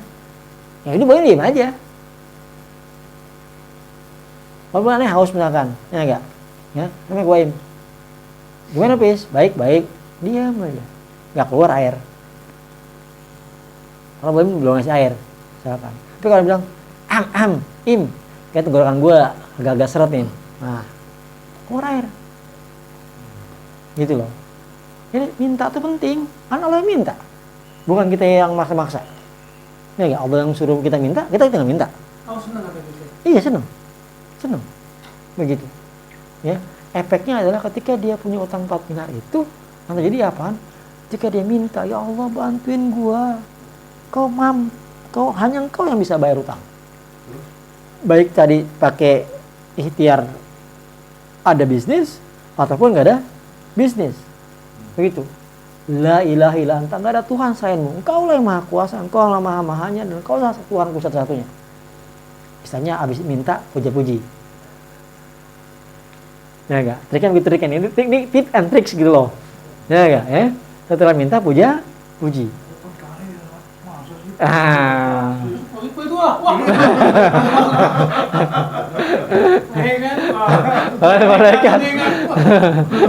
Ya ini Boim diam aja. Walaupun aneh haus misalkan, ya enggak, ya, namanya Boim. Gimana Pis? Baik, diam aja, nggak keluar air. Kalau Boim belum ngasih air, misalkan. Tapi kalau bilang im, kayak tenggorokan gue agak-agak seret nih, nah, keluar air. Gitu loh. Jadi minta itu penting, kan Allah yang minta, bukan kita yang maksa-maksa. Ya nggak, Allah yang suruh kita minta, kita nggak minta. Oh senang kata gitu. Iya senang, begitu. Ya, efeknya adalah ketika dia punya utang 4 miliar itu, nanti jadi apaan? Jika dia minta, ya Allah bantuin gua, hanya engkau yang bisa bayar utang. Baik tadi pakai ikhtiar ada bisnis ataupun nggak ada bisnis, begitu. La ilaha illa anta, nggak ada Tuhan selainmu. Engkau lah yang maha kuasa, engkau lah maha mahanya, dan engkau lah Tuhanku satu-satunya. Misalnya abis minta puja-puji, ya enggak? Trik kan begitu, ini teknik tip and tricks gitu loh, ya enggak? Setelah minta puji. Itu wah.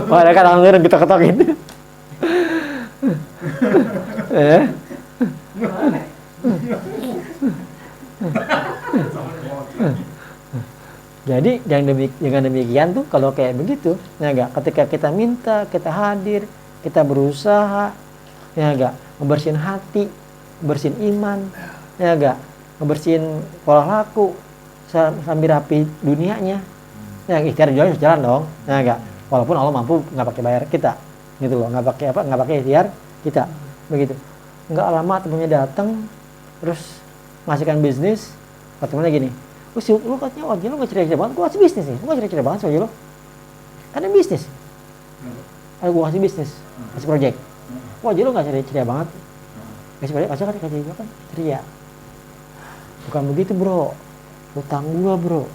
Malaikat langsung kita ketokin. Jadi jangan demikian tuh kalau kayak begitu, ya enggak? Ketika kita minta, kita hadir, kita berusaha, ya enggak? Ngebersihin hati, bersihin iman, ya enggak? Ngebersihin pola laku, sambil rapi dunianya. Ya ikhtiar jalan dong, ya enggak? Walaupun Allah mampu nggak pakai bayar kita, gitu loh, nggak pakai ikhtiar kita, begitu. Nggak lama temennya datang, terus ngasihkan bisnis, temennya gini, lu katanya wajib lu nggak cerita banget, gua kasih bisnis nih, lu nggak cerita banget soalnya lo. Karena bisnis. Kalau gue kasih bisnis, kasih project. Wah, jadi lo gak ceria banget. Kasih project, kasih gue kan ceria. Bukan begitu bro. Utang gue bro.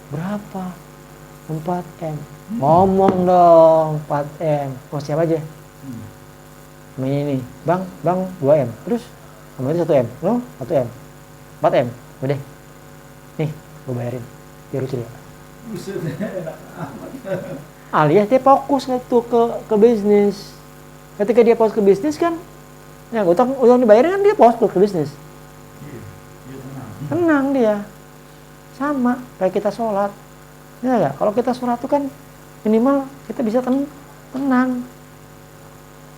Berapa? 4M. Ngomong dong 4M. Mau siapa aja? Ini. Bang 2M. Terus? Sama itu 1M. Lo 1M. 4M. Udah. Nih, gue bayarin. Biar lu ceria. Buset, enak amat. Alias dia fokus ke bisnis. Ketika dia fokus ke bisnis kan, ya utang dibayarin kan dia fokus ke bisnis. Iya, Tenang dia. Sama kayak kita sholat. Ya enggak? Kalau kita sholat itu kan minimal kita bisa tenang.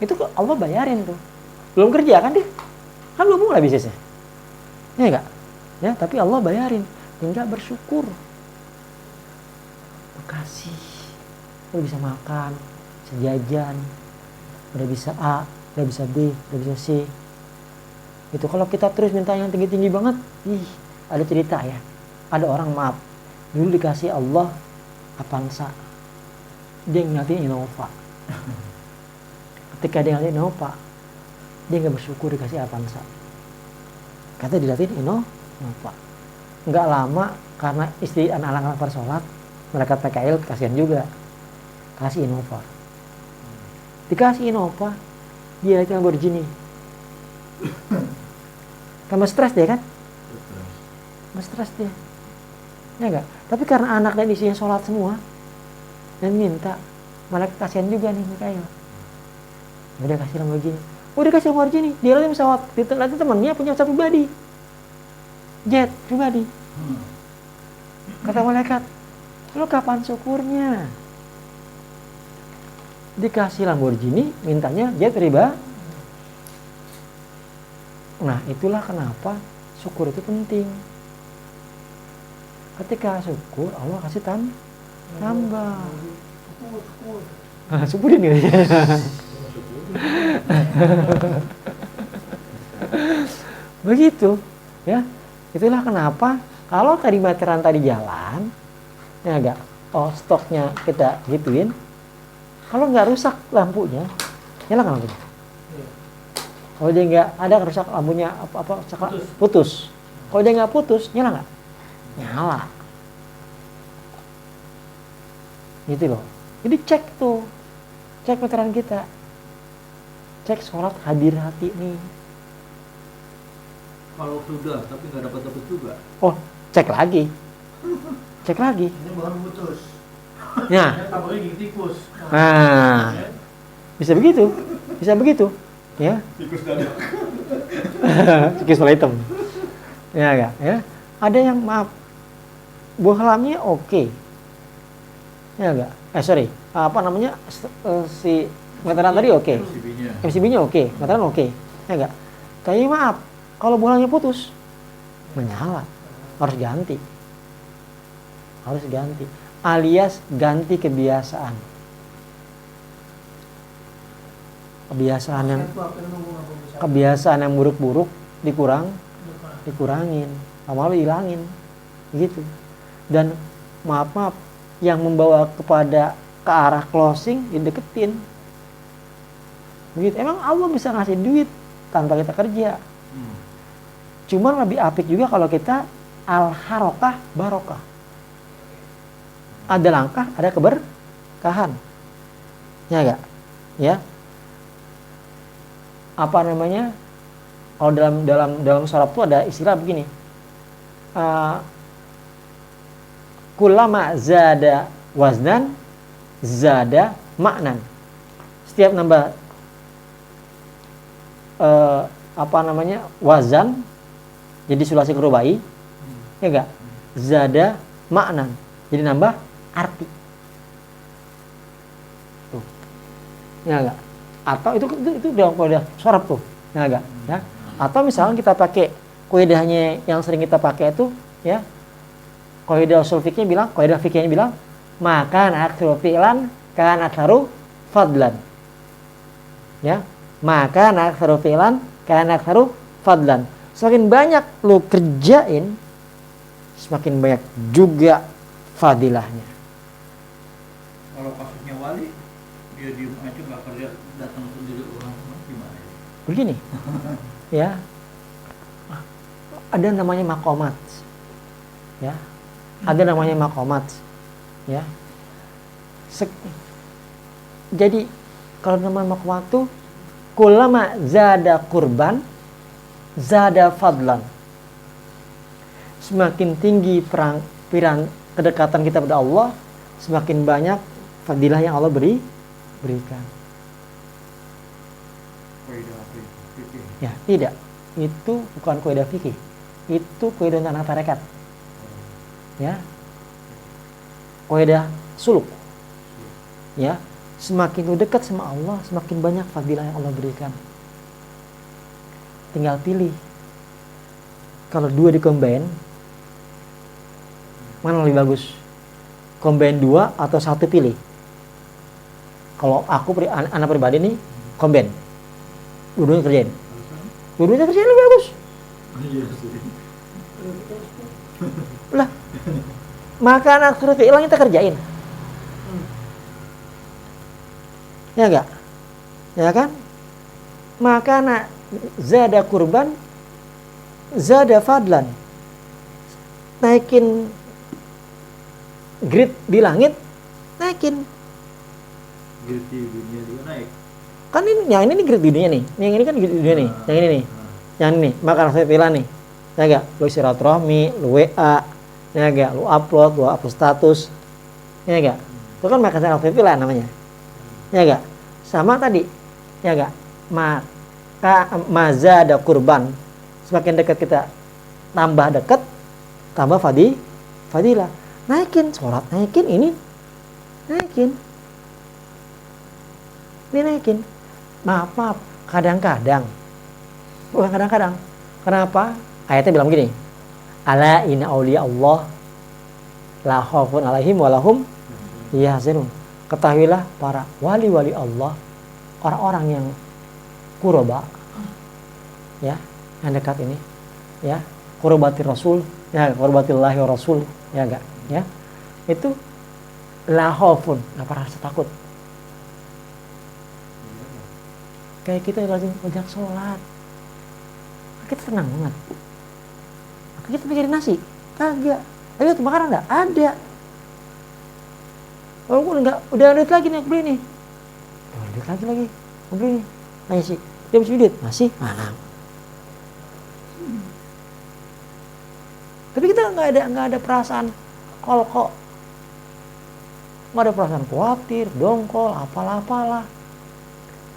Itu Allah bayarin tuh. Belum kerja kan dia? Kan belum mulai bisnisnya. Ya enggak? Ya, tapi Allah bayarin. Tinggal bersyukur. Makasih. Udah bisa makan, bisa jajan, udah bisa A, udah bisa B, udah bisa C. Itu kalau kita terus minta yang tinggi-tinggi banget, ada cerita ya. Ada orang maaf, dulu dikasih Allah Avanza, dia ngeliatin Innova. Ketika dia ngeliatin Innova, dia nggak bersyukur dikasih Avanza. Kata diliatin Innova. Nggak lama karena istri anak-anak pada sholat, mereka PKL kasihan juga. Kasih Innova. Dikasih Innova, dia lagi Lamborghini. Tambah stres dia kan? Tambah stres dia. Ya enggak? Tapi karena anak dan istrinya sholat semua dan minta, malah kasihan juga nih Mikael. Udah kasih Lamborghini. Udah kasih Lamborghini, dia lagi pesawat. Nanti temannya punya pesawat pribadi. Jet pribadi. Kata malaikat, lu kapan syukurnya? Dikasih Lamborghini, mintanya jet riba. Nah, itulah kenapa syukur itu penting. Ketika syukur, Allah kasih tambah. Syukurin gitu ya. Begitu, ya. Itulah kenapa kalau tadi materan tadi jalan, ya agak, stoknya kita gituin. Kalau nggak rusak lampunya, nyalakan lampunya. Kalau dia nggak ada rusak lampunya putus. Kalau dia nggak putus, nyala nggak? Nyala. Gitu loh. Jadi cek meteran kita, cek sholat hadir hati nih. Kalau sudah tapi nggak dapat juga. Oh, cek lagi. Ini baru putus. Ya. Tabungnya gigi tikus. Nah, bisa begitu, ya. Tikus dadak. Tikus warna hitam. Ya enggak, ya. Ada yang maaf, bohlamnya oke. Ya enggak. Apa namanya si meteran tadi oke. MCB-nya oke, meteran oke. Ya enggak. Tapi maaf, kalau bohlamnya putus, menyala, harus ganti. Alias ganti kebiasaan yang buruk-buruk dikurangin, lama-lama hilangin gitu. Dan maaf yang membawa kepada ke arah closing dideketin begitu. Emang Allah bisa ngasih duit tanpa kita kerja. Cuman lebih apik juga kalau kita al-harokah barokah. Ada langkah, ada keberkahan. Ya enggak? Ya. Apa namanya? Kalau dalam syarat itu ada istilah begini. Kullama zada waznan zada maknan. Setiap nambah wazan jadi sulasi rubai, ya enggak? Zada maknan. Jadi nambah arti. Tuh. Ya enggak? Atau itu udah sorab tuh. Ya enggak? Ya. Atau misalnya kita pakai kaidahnya yang sering kita pakai itu, ya. Kaidah usul fikihnya bilang, kaidah fikihnya bilang, maka aktsaru fi'lan kan aktsaru fadlan. Ya. Maka aktsaru fi'lan kan aktsaru fadlan. Semakin banyak lu kerjain, semakin banyak juga fadilahnya. kalau kasusnya wali dia diem aja nggak kerja, datang sendiri orang gimana ya? Begini, ya, ada namanya makomat, ya, ada namanya makomat, ya. Jadi kalau namanya makomat itu kulama zada kurban zada fadlan. Semakin tinggi kedekatan kita pada Allah, semakin banyak fadilah yang Allah berikan. Kaidah fikih. Ya, tidak. Itu bukan kaidah fikih. Itu kaidah tanah tarekat. Ya. Kaidah suluk. Ya. Semakin lu dekat sama Allah, semakin banyak fadilah yang Allah berikan. Tinggal pilih. Kalau dua di-combine, mana lebih bagus? Combine 2 atau 1 pilih? Kalau aku, anak pribadi nih, combine. Dua-duanya kerjain. Dua-duanya kerjain lebih bagus. Iya sih. Lah, maka anak suruh hilang kita kerjain. Ya enggak? Ya kan? Maka anak zada kurban zada fadlan. Naikin grid di langit, naikin. Grid di dunia juga naik. Kan ini grid di dunia nih. Yang ini kan grid di dunia nih. Yang ini nih. Yang ini nih. Maka saya pilih nih. Ya enggak? Lu silaturahmi, lu WA, ya enggak? Lu upload status. Ya enggak? Itu kan maka saya pilih namanya. Ya enggak? Sama tadi. Ya enggak? Maka mazada kurban. Semakin dekat kita tambah dekat, tambah fadilah. Naikin sholat, naikin ini, naikin. Ini naikin. Maaf, kadang-kadang. Bukan kadang-kadang. Kenapa? Ayatnya bilang gini. Ala inna awliya Allah la khaufun alaihim wa lahum yahzanun. Ketahuilah para wali-wali Allah, orang-orang yang qurba, ya, yang dekat ini, ya, qurbatir Rasul, ya, qurbatillahi wa Rasul, ya enggak, ya. Itu la khaufun, enggak pernah rasa takut. Kayak kita lagi ngajak sholat, kita tenang banget. Kita mikirin nasi, kagak. Ayo tuh makanan enggak? Ada. Oh, udah duit lagi nih, aku beli nih. Duit lagi. Aku beli nih. Ayo sih, dia masih duit, masih. Mana? Tapi kita nggak ada perasaan kok nggak ada perasaan khawatir, dongkol, apalah,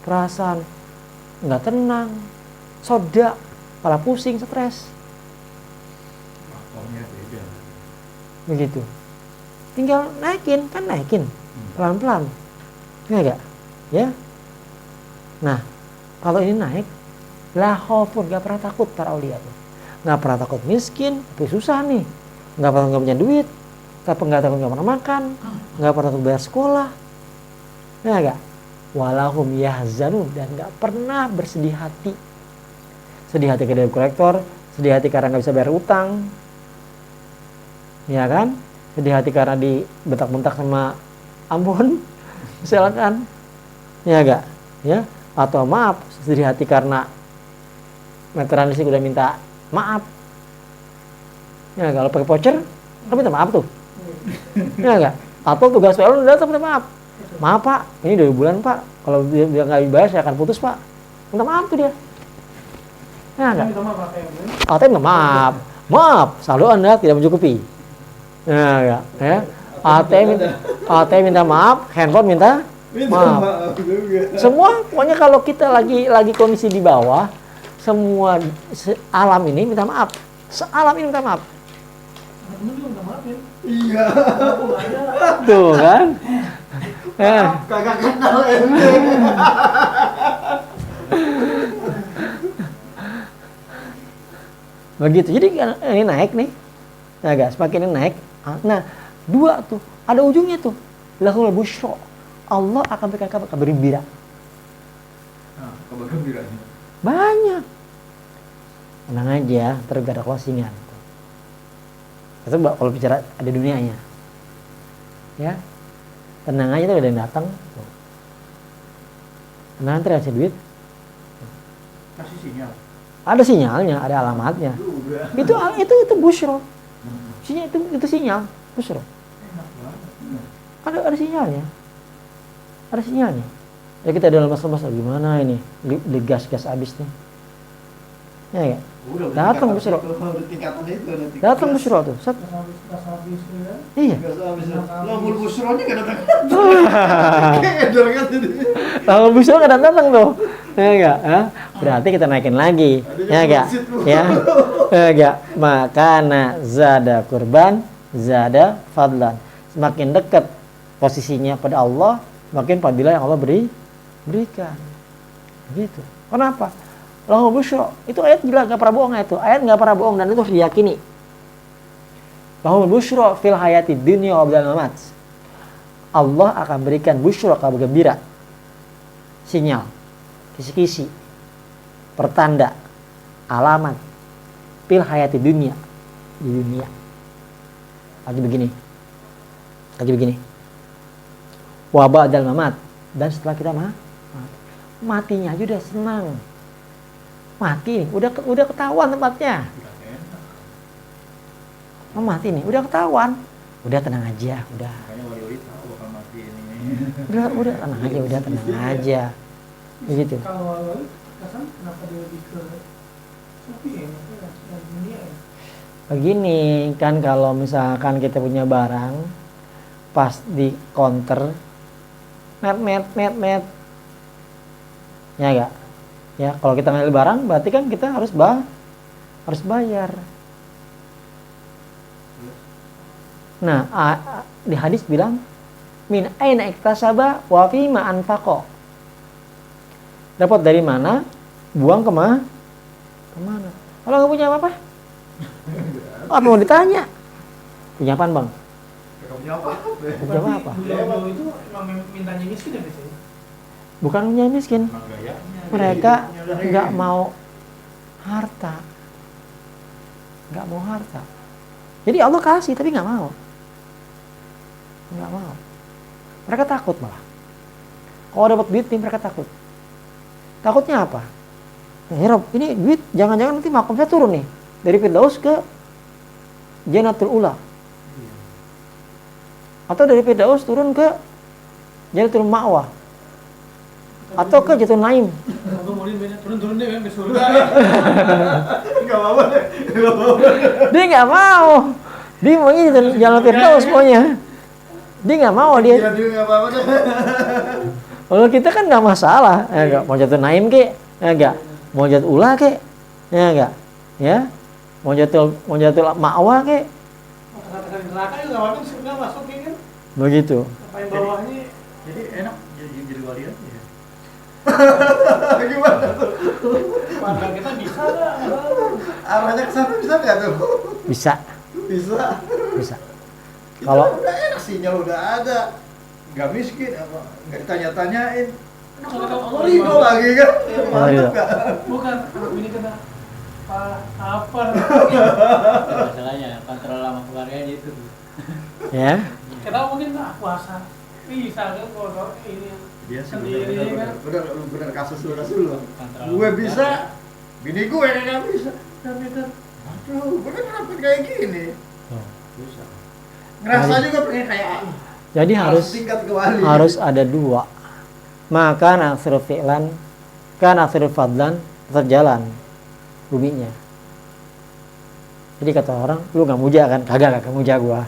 perasaan nggak tenang, sodak, kepala pusing, stres, Faktornya beda. begitu. Tinggal naikin pelan-pelan, enggak? Ya. Nah, kalau ini naik, la khaufun, nggak pernah takut para aulia tuh. Nggak pernah takut miskin, tapi susah nih. Nggak pernah nggak punya duit, nggak takut nggak pernah makan, nggak pernah takut bayar sekolah, ya nggak. Walahum yahzanun, dan nggak pernah bersedih hati. Sedih hati ke debt kolektor, sedih hati karena nggak bisa bayar utang, ya kan? Sedih hati karena dibentak-bentak sama Ambon, silakan, ya nggak, ya. Atau maaf, sedih hati karena meteran listrik udah minta maaf. Ya kalau pakai voucher, kan minta maaf tuh. Ya enggak? Atau tugas PL udah datang minta maaf. Maaf Pak, ini 2 bulan Pak. Kalau dia nggak dibayar saya akan putus Pak. Minta maaf tuh dia. Ya enggak? ATM minta maaf. Maaf, saldo Anda tidak mencukupi. Ya enggak? Ya. ATM minta maaf, handphone minta maaf. Semua pokoknya kalau kita lagi kondisi di bawah, semua alam ini minta maaf. Sealam ini minta maaf. Temen juga minta maaf ya. Iya. Tuh kan? Kagak kenal ente. Begitu. Jadi ini naik nih. Nah, guys, semakin ini naik. Nah, 2 tuh, ada ujungnya tuh. Lahul busyra. Allah akan berikan kabar gembira. Nah, kabar gembiranya. Banyak. Tenang aja, terus gak ada closingan. Itu kalau bicara ada dunianya. Ya. tenang aja tuh ada yang datang. Tenang nanti kasih duit. Kasih sinyal. Ada sinyalnya, ada alamatnya. Itu busyro. Sinyal itu sinyal, busyro. Enak banget. Ada sinyalnya. Ada sinyalnya. Ya kita dalam masalah gimana ini? Di gas habis nih. Ya ya. Datang busyro. Datang busyro tuh. Set. Gas habis ya. Iya. Lah mul busronya enggak datang. Edor kan jadi. Kalau busyro nggak datang tuh. Ya enggak? Berarti kita naikin lagi. Ya enggak? Ya. Ya enggak? Makana zada kurban, zada fadlan. Semakin dekat posisinya pada Allah, makin fadilah yang Allah berikan. Gitu. Kenapa? Lahu busyra. Itu ayat jelas, enggak pernah bohong itu. Ayat enggak pernah bohong dan itu harus diyakini. Lahu busyra fil hayati dunya wa ba'dal mamat. Allah akan berikan busyra, kabar gembira. Sinyal, kisi-kisi, pertanda, alamat fil hayati dunia, di dunia. Lagi begini. Wa ba'dal mamat, dan setelah kita matinya aja udah senang. Mati nih, udah ketahuan tempatnya. Mati nih, udah ketahuan. Udah tenang aja, udah. Makanya wali-wali tahu bakal mati ini. Udah tenang aja, udah tenang aja. Begitu. Kalau awal kesan kenapa dia lebih ke sufi ya, maksudnya dunia ya. Begini kan, kalau misalkan kita punya barang, pas di counter, net. Ya enggak? Ya, kalau kita ngambil barang, berarti kan kita harus bayar. Nah, di hadis bilang, min aina iktasaba wa fima anfaqa. Dapat dari mana? Buang kemana? Kalau nggak punya apa-apa? Apa mau ditanya? Punya apaan, Bang? Punya apa? Punya apa? Beliau itu emang mintanya miskin ya biasanya. Bukan punya miskin. Emang gayanya. Mereka nggak mau harta. Jadi Allah kasih tapi nggak mau. Mereka takut malah. Kalau dapat duit nih mereka takut. Takutnya apa? Ya Rob, ini duit jangan-jangan nanti makomnya turun nih dari Firdaus ke Jannatul Ula. Atau dari Firdaus turun ke Jannatul Ma'wa. Atau ke Jannatul Naim. Aku mau turun deh ke surga. Enggak apa-apa deh. Dia nggak mau. Dia maunya Jannatul Firdaus maunya. Dia nggak mau dia. Enggak apa-apa deh. Kalau kita kan nggak masalah, ya nggak mau jatuh naim ke, ya nggak mau jatuh ula ke, ya nggak, ya mau jatuh ma'wa ke, Kata-kata di neraka juga waktu surga masuk ya kan. begitu. Apa yang bawahnya Jadi enak jadi wali aja ya. Gimana tuh? warga kita bisa nggak? Arahnya ke sana bisa nggak tuh? Bisa. Kita Kalau udah enak, sinyal udah ada, nggak miskin, apa nggak ditanya-tanyain. Allah Ridho lagi kan? Allah ridho. Mantap nggak? bukan anak ini kena apa Masalahnya kontrol sama keluarganya itu. ya, kita mungkin nggak puasa bisa kan kalau ini Dia sih sendiri kan. Bener kasus lu. Kontrol Gue bisa, keluarga. bini gue nggak bisa. Tapi kan, aduh, gue kan nerapin kayak gini. susah. Ngerasa juga pengen kayak jadi harus tingkat ke wali. harus ada dua. Maka naksir fi'lan, kan naksir fadlan tetap jalan buminya. Jadi kata orang, lu nggak muja kan? Kagak muja gua.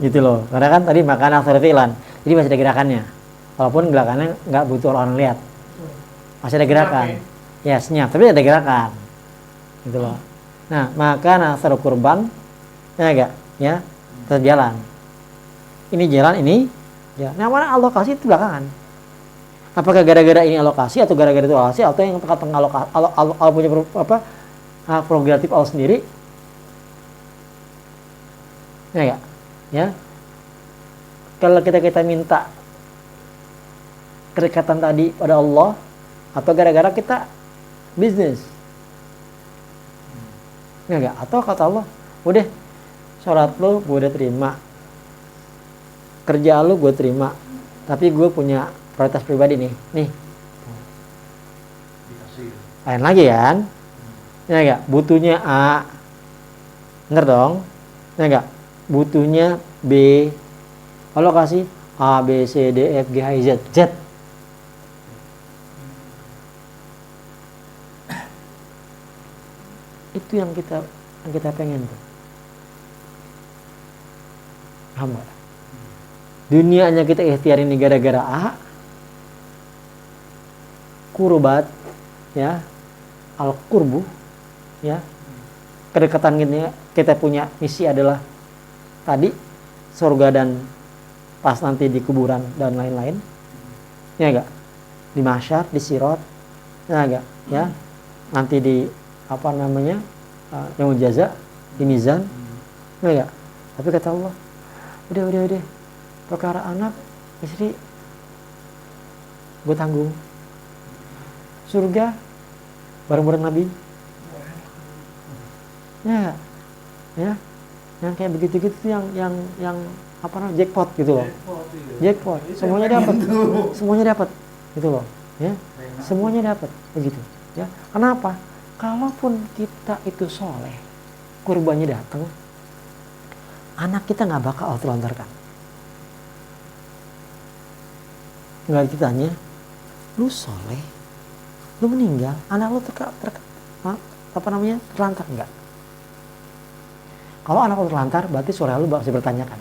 Gitu loh. Karena kan tadi makan naksir fi'lan, jadi masih ada gerakannya. Walaupun gerakannya nggak butuh orang lihat, masih ada gerakan. Ya senyap, tapi ada gerakan. Gitu loh. Nah, maka naksir kurban, ya enggak, ya tetap jalan. Ini jalan, ini ya. Nah, mana alokasi itu belakangan. Apakah gara-gara ini alokasi atau gara-gara itu alokasi atau yang tengah-tengah alokasi Allah punya hak prerogatif Allah sendiri? Ya, ya. Kalau kita minta kedekatan tadi pada Allah atau gara-gara kita bisnis? Ya enggak? Atau kata Allah, udah sholat lu gue udah terima, kerja lu gue terima, Tapi gue punya prioritas pribadi nih. Dikasih. Lain lagi kan? Ya enggak? Butuhnya A. Bener dong? Ya enggak? Butuhnya B. Kalau kasih A, B, C, D, F, G, H, I, Z. Z. Itu yang kita pengen tuh. Paham nggak? Dunianya kita ikhtiar ini gara-gara A, kurbat, ya, al-qurbu, ya, kedekatan kita punya misi adalah tadi surga dan pas nanti di kuburan dan lain-lain, ya enggak, di mahsyar, di sirat, ya enggak, ya, nanti di apa namanya, yaumul jaza, di mizan, ya enggak. Tapi kata Allah, udah, perkara anak, istri, gue tanggung. Surga bareng-bareng Nabi. Ya, yang kayak begitu-gitu yang apa namanya, jackpot gitu loh. Jackpot, semuanya dapat, gitu loh. Ya, semuanya dapat, begitu. Ya, kenapa? Kalaupun kita itu soleh, kurbannya datang, anak kita nggak bakal terlantarkan. Nggak ditanya, lu soleh, lu meninggal, anak lu terlantar enggak? Kalau anak lu terlantar, berarti soleh lu bakal dipertanyakan.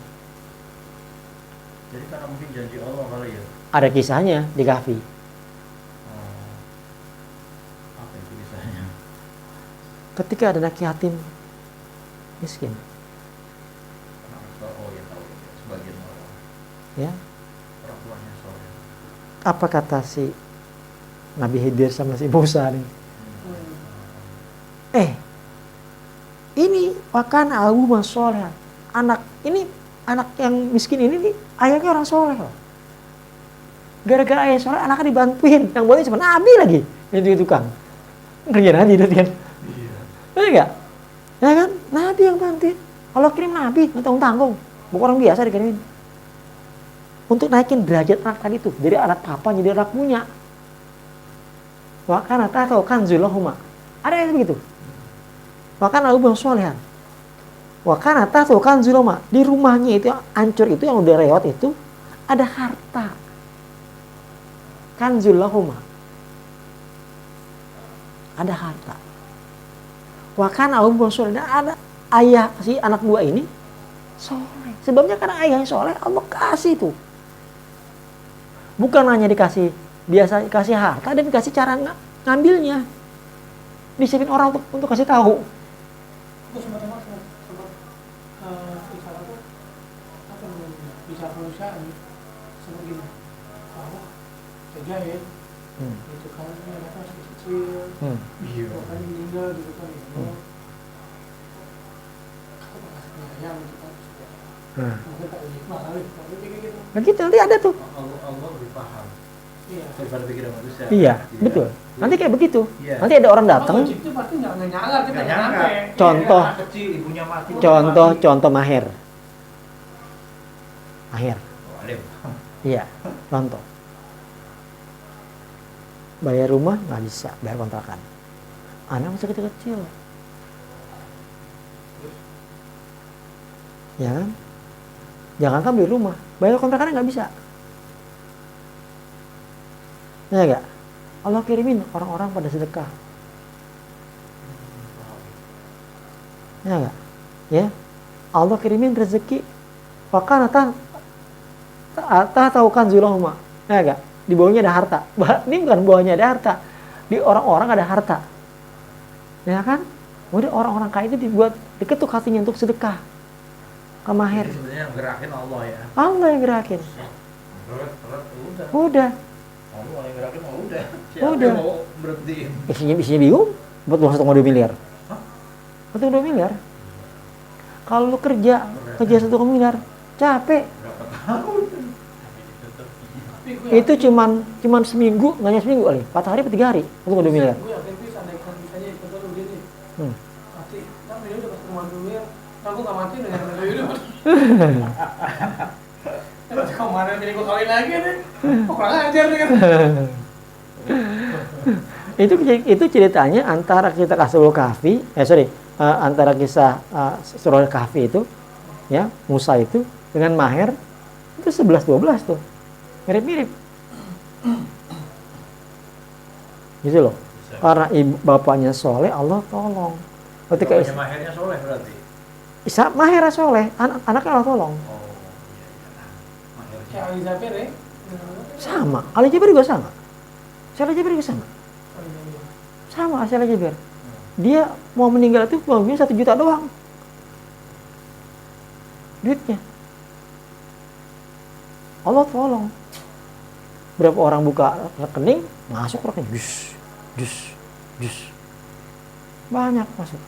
Jadi karena mungkin janji Allah kali ya. Ada kisahnya di Kahfi. Apa itu kisahnya? Ketika ada anak yatim miskin, Oh ya tahu ya, sebagian orang. ya, Orang tuanya soleh. apa kata si Nabi Khidir sama si Musa nih? Ini makan abu masoleh. Anak yang miskin ini nih, ayahnya orang soleh loh. Gara-gara ayah soleh, anaknya dibantuin. Yang boleh cuma Nabi lagi, itu tukang kerja Nabi itu kan. Iya enggak? Ya kan? Nabi yang bantuin. Kalau kirim Nabi, nggak tanggung. Bukan orang biasa dikirimin. Untuk naikin derajat anak tadi itu, dari anak papa jadi anak punya. Wa kana ta'atu kanzulahuma. Ada yang begitu. Wa kana abu solehan. Wa kana ta'atu kanzulahuma. Di rumahnya itu yang hancur itu, yang udah rewat itu, ada harta. Kanzulahuma. Ada harta. Wa kana abu solehan. Ada ayah si anak dua ini soleh. Sebabnya karena ayahnya soleh, Allah kasih tuh. Bukan hanya dikasih biasa, dikasih harta dan dikasih cara ngambilnya. Disiapin orang untuk kasih tahu. Aku sempat bicara tuh apa namanya, bicara perusahaan sama gini, kamu terjahit gitu kan, ini anaknya masih kecil, kan meninggal gitu kan, aku kasih penyayang gitu kan, mungkin tak hikmah kali, kayak gitu. Begitu nanti ada tuh. Allah lebih paham Iya. daripada pikiran manusia. Iya, Jadi betul. Nanti kayak begitu. Iya. Nanti ada orang datang. Kalau itu pasti nggak nyangka kita Nggak nggak nyangka. nyampe. Contoh. Anak kecil ibunya mati. Contoh Maher. Maher. Oh, Alim. Iya, contoh. Bayar rumah nggak bisa, bayar kontrakan. Anak masih kecil-kecil. Ya kan? Jangankan beli rumah, bayar kontrakannya nggak bisa. Ya nggak? Allah kirimin orang-orang pada sedekah. Ya nggak? Ya, Allah kirimin rezeki. Wakana tahu kan zulahuma. Ya nggak? Di bawahnya ada harta. Ini bukan bawahnya ada harta. Di orang-orang ada harta. Ya kan? Udah orang-orang kaya itu dibuat diketuk hatinya untuk sedekah. Ke Maher. Jadi sebenarnya yang gerakin Allah ya. Allah yang gerakin. Berat, udah. Udah. Allah yang gerakin udah. Udah. Siapa yang mau berhentiin? Isinya bingung. Buat uang 1,2 miliar. 1,2 miliar. Kalau lu kerja 1,2 miliar, capek. Berapa tahun? Itu cuman seminggu, nggak hanya seminggu kali. 4 hari atau 3 hari, 1,2 miliar. Gue yakin bisa naikkan bisanya itu dulu gini. Hmm. Mati, kan dia udah pas rumah dulu ya. Nah, gue nggak mati dengan dari udah. Kemarin jadi gua kawin lagi nih. Kok kurang ajar nih kan. Itu ceritanya antara kita Ashabul Kahfi, antara kisah surah Kahfi itu, ya Musa itu dengan Maher itu 11-12 tuh, mirip-mirip, gitu loh. Karena bapaknya soleh, Allah tolong. Ketika Bapaknya Mahernya soleh berarti. Maher soleh, anaknya Allah tolong. Oh, iya. Mahernya. Kayak Ali Zafir ya. Sama, Ali Jabir juga sama. Syekh Ali Jabir juga sama. Oh, iya. Sama Syekh Ali Jabir. Dia mau meninggal itu uangnya 1 juta doang. Duitnya. Allah tolong. Berapa orang buka rekening, masuk rekening. Jus. Banyak masuk.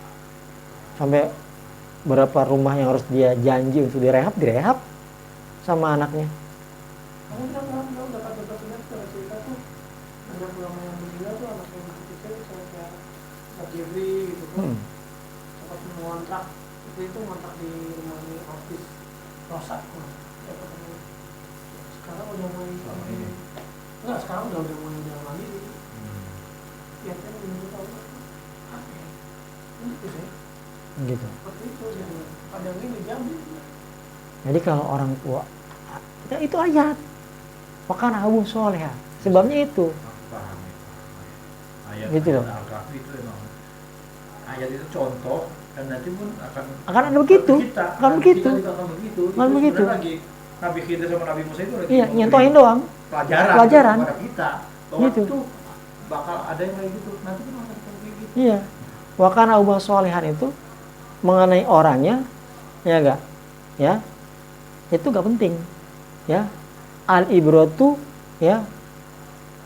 Sampai berapa rumah yang harus dia janji untuk direhab sama anaknya. Kamu bilang dapat cerita tuh banyak ulama yang meninggal tuh anak yang kecil kayak Jabri gitu kan. Sempat mengontrak itu ngontrak di rumah office Rosak tuh. Sekarang udah mulai enggak, sekarang udah mulai jalan lagi gitu. Ya kan menurut Allah apa ya? Gitu sih. Gitu. Seperti itu gitu. Kadang ini Jabri. Jadi kalau orang tua, ya itu ayat. Makan abu soleh. Sebabnya itu. Paham. Ayat Gitu loh. Al-Kahfi itu emang ayat itu contoh dan nanti pun Akan ada begitu. Akan begitu. Kita juga akan begitu. Akan Itu begitu. sebenarnya lagi Nabi Khidir sama Nabi Musa itu lagi Iya, memberi nyentuhin doang. pelajaran kepada kita bahwa Gitu. itu bakal ada yang kayak gitu. Nanti pun akan kayak gitu. Iya. Wakana ubah solehan itu mengenai orangnya, ya enggak? Ya. Itu enggak penting. Ya. Al ibratu ya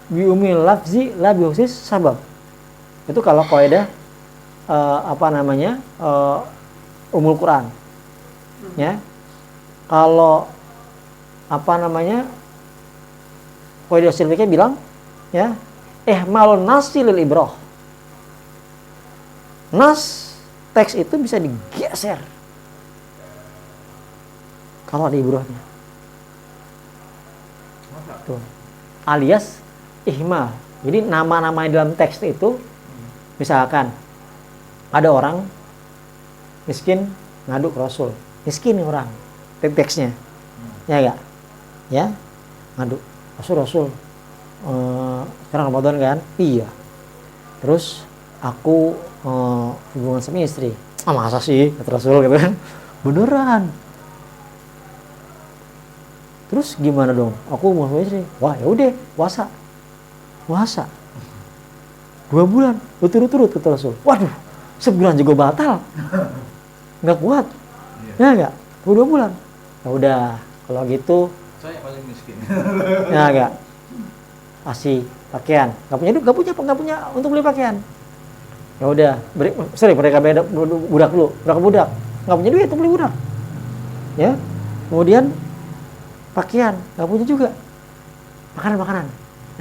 bi umil lafzi la bi khusus sabab. Itu kalau kaidah umul Quran. Ya. Kalau kaidah silfiknya bilang ya, ihmalun nasi lil ibrah. Nas teks itu bisa digeser kalau ada ibrahnya. Tuh. Alias ihmal. Jadi nama-nama dalam teks itu, misalkan ada orang miskin ngadu ke Rasul, miskin nih orang, teksnya, ya enggak, ya ngadu Rasul, sekarang Ramadan kan, iya, terus aku hubungan sama istri, masa sih kata Rasul gitu kan, beneran. Terus gimana dong? Aku mau sama istri. Wah, ya udah, puasa. 2 bulan berturut-turut kata Rasul. Waduh, sebulan juga batal. Nggak kuat. Ya enggak? 2 bulan. Ya udah, kalau gitu Saya paling miskin. ya enggak. Kasih pakaian. Nggak punya untuk beli pakaian. Ya udah, mereka beda budak dulu, budak. Nggak punya duit untuk beli budak. Ya. Kemudian pakaian, nggak punya juga. Makanan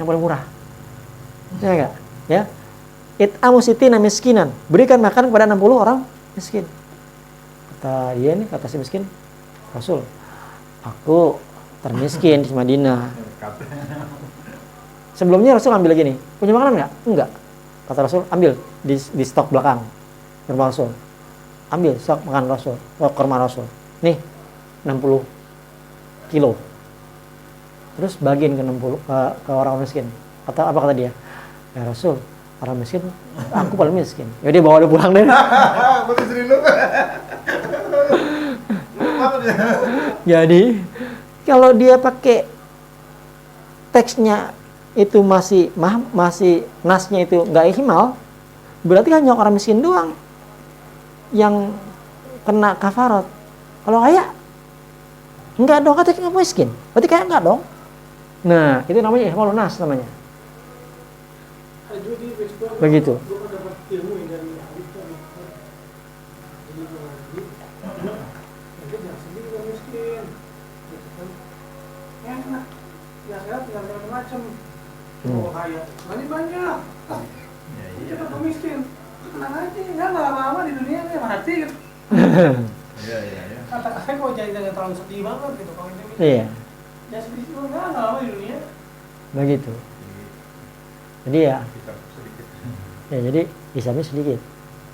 yang paling murah. Ya enggak? Ya. It'amu sitina miskinan. Berikan makan kepada 60 orang miskin. Kata dia nih, kata si miskin, Rasul, aku termiskin di Madinah. Sebelumnya Rasul ambil gini, punya makanan nggak? Enggak. Kata Rasul, ambil di stok belakang. Rumah Rasul. Ambil stok makan Rasul, kurma Rasul. Nih, 60 kilo. Terus bagiin ke 60 ke orang miskin. Apa kata dia? Ya Rasul, orang miskin, aku paling miskin. Ya dia bawa dia pulang deh. Buat istri lu. Jadi kalau dia pakai teksnya itu masih nasnya itu nggak ihmal, berarti hanya orang miskin doang yang kena kafarat. Kalau kaya enggak dong, katanya nggak miskin, berarti kaya enggak dong. Nah, itu namanya ihmalun nas namanya. Begitu. Gue dapat ilmu dari Alif tadi. Jadi gue lagi, jadi jangan sedih gue miskin, gitu kan? Enak, ya saya tinggal macam-macam. Mau kaya, money banyak. Kita tuh miskin, tenang aja, nggak lama-lama di dunia ini mati. Iya. Kata-katanya kalau jadi jangan terlalu sedih banget gitu kalau ini. Iya. Ya sedikit nggak lama di dunia. begitu. Jadi ya, Bisa sedikit. ya jadi hisabnya sedikit,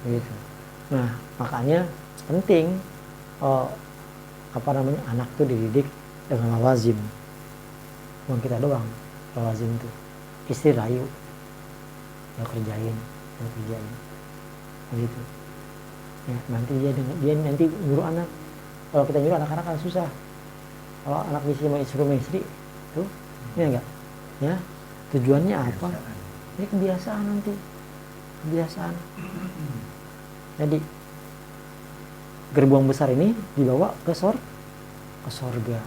begitu. Nah makanya penting anak tuh dididik dengan lawazim. Bukan kita doang lawazim tuh. Istri rayu, ya kerjain, begitu. Ya, nanti dia nanti nyuruh anak. Kalau kita nyuruh anak-anak kan susah. Kalau anak sama istri tuh, ya enggak, ya tujuannya apa? Ini kebiasaan nanti, kebiasaan. Jadi gerbong besar ini dibawa ke sorga.